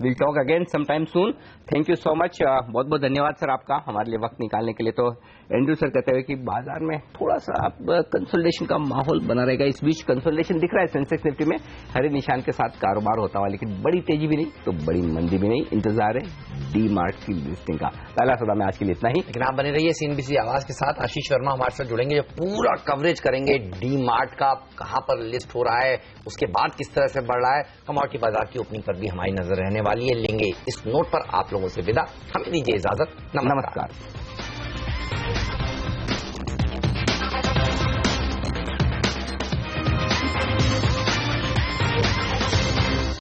We'll talk again sometime soon. Thank you so much. बहुत बहुत धन्यवाद sir आपका हमारे लिए वक्त निकालने के लिए। तो एंड्रू सर कहते हुए कि बाजार में थोड़ा सा कंसोलिडेशन का माहौल बना रहेगा। इस बीच कंसोलिडेशन दिख रहा है सेंसेक्स निफ्टी में हरे निशान के साथ कारोबार होता हुआ, लेकिन बड़ी तेजी भी नहीं तो बड़ी मंदी भी नहीं। इंतजार है DMart की लिस्टिंग का। पहला सौदा में आज के लिए इतना ही, लेकिन आप बने रहिए CNBC आवाज के साथ। आशीष वर्मा हमारे साथ जुड़ेंगे जो पूरा कवरेज करेंगे DMart का, कहां पर लिस्ट हो रहा है, उसके बाद किस तरह से बढ़ रहा है। कमोडिटी बाजार की ओपनिंग पर भी हमारी नजर रहने वाली है। लेंगे इस नोट पर आप लोगों से विदा, हमें दीजिए इजाजत। नमस्कार।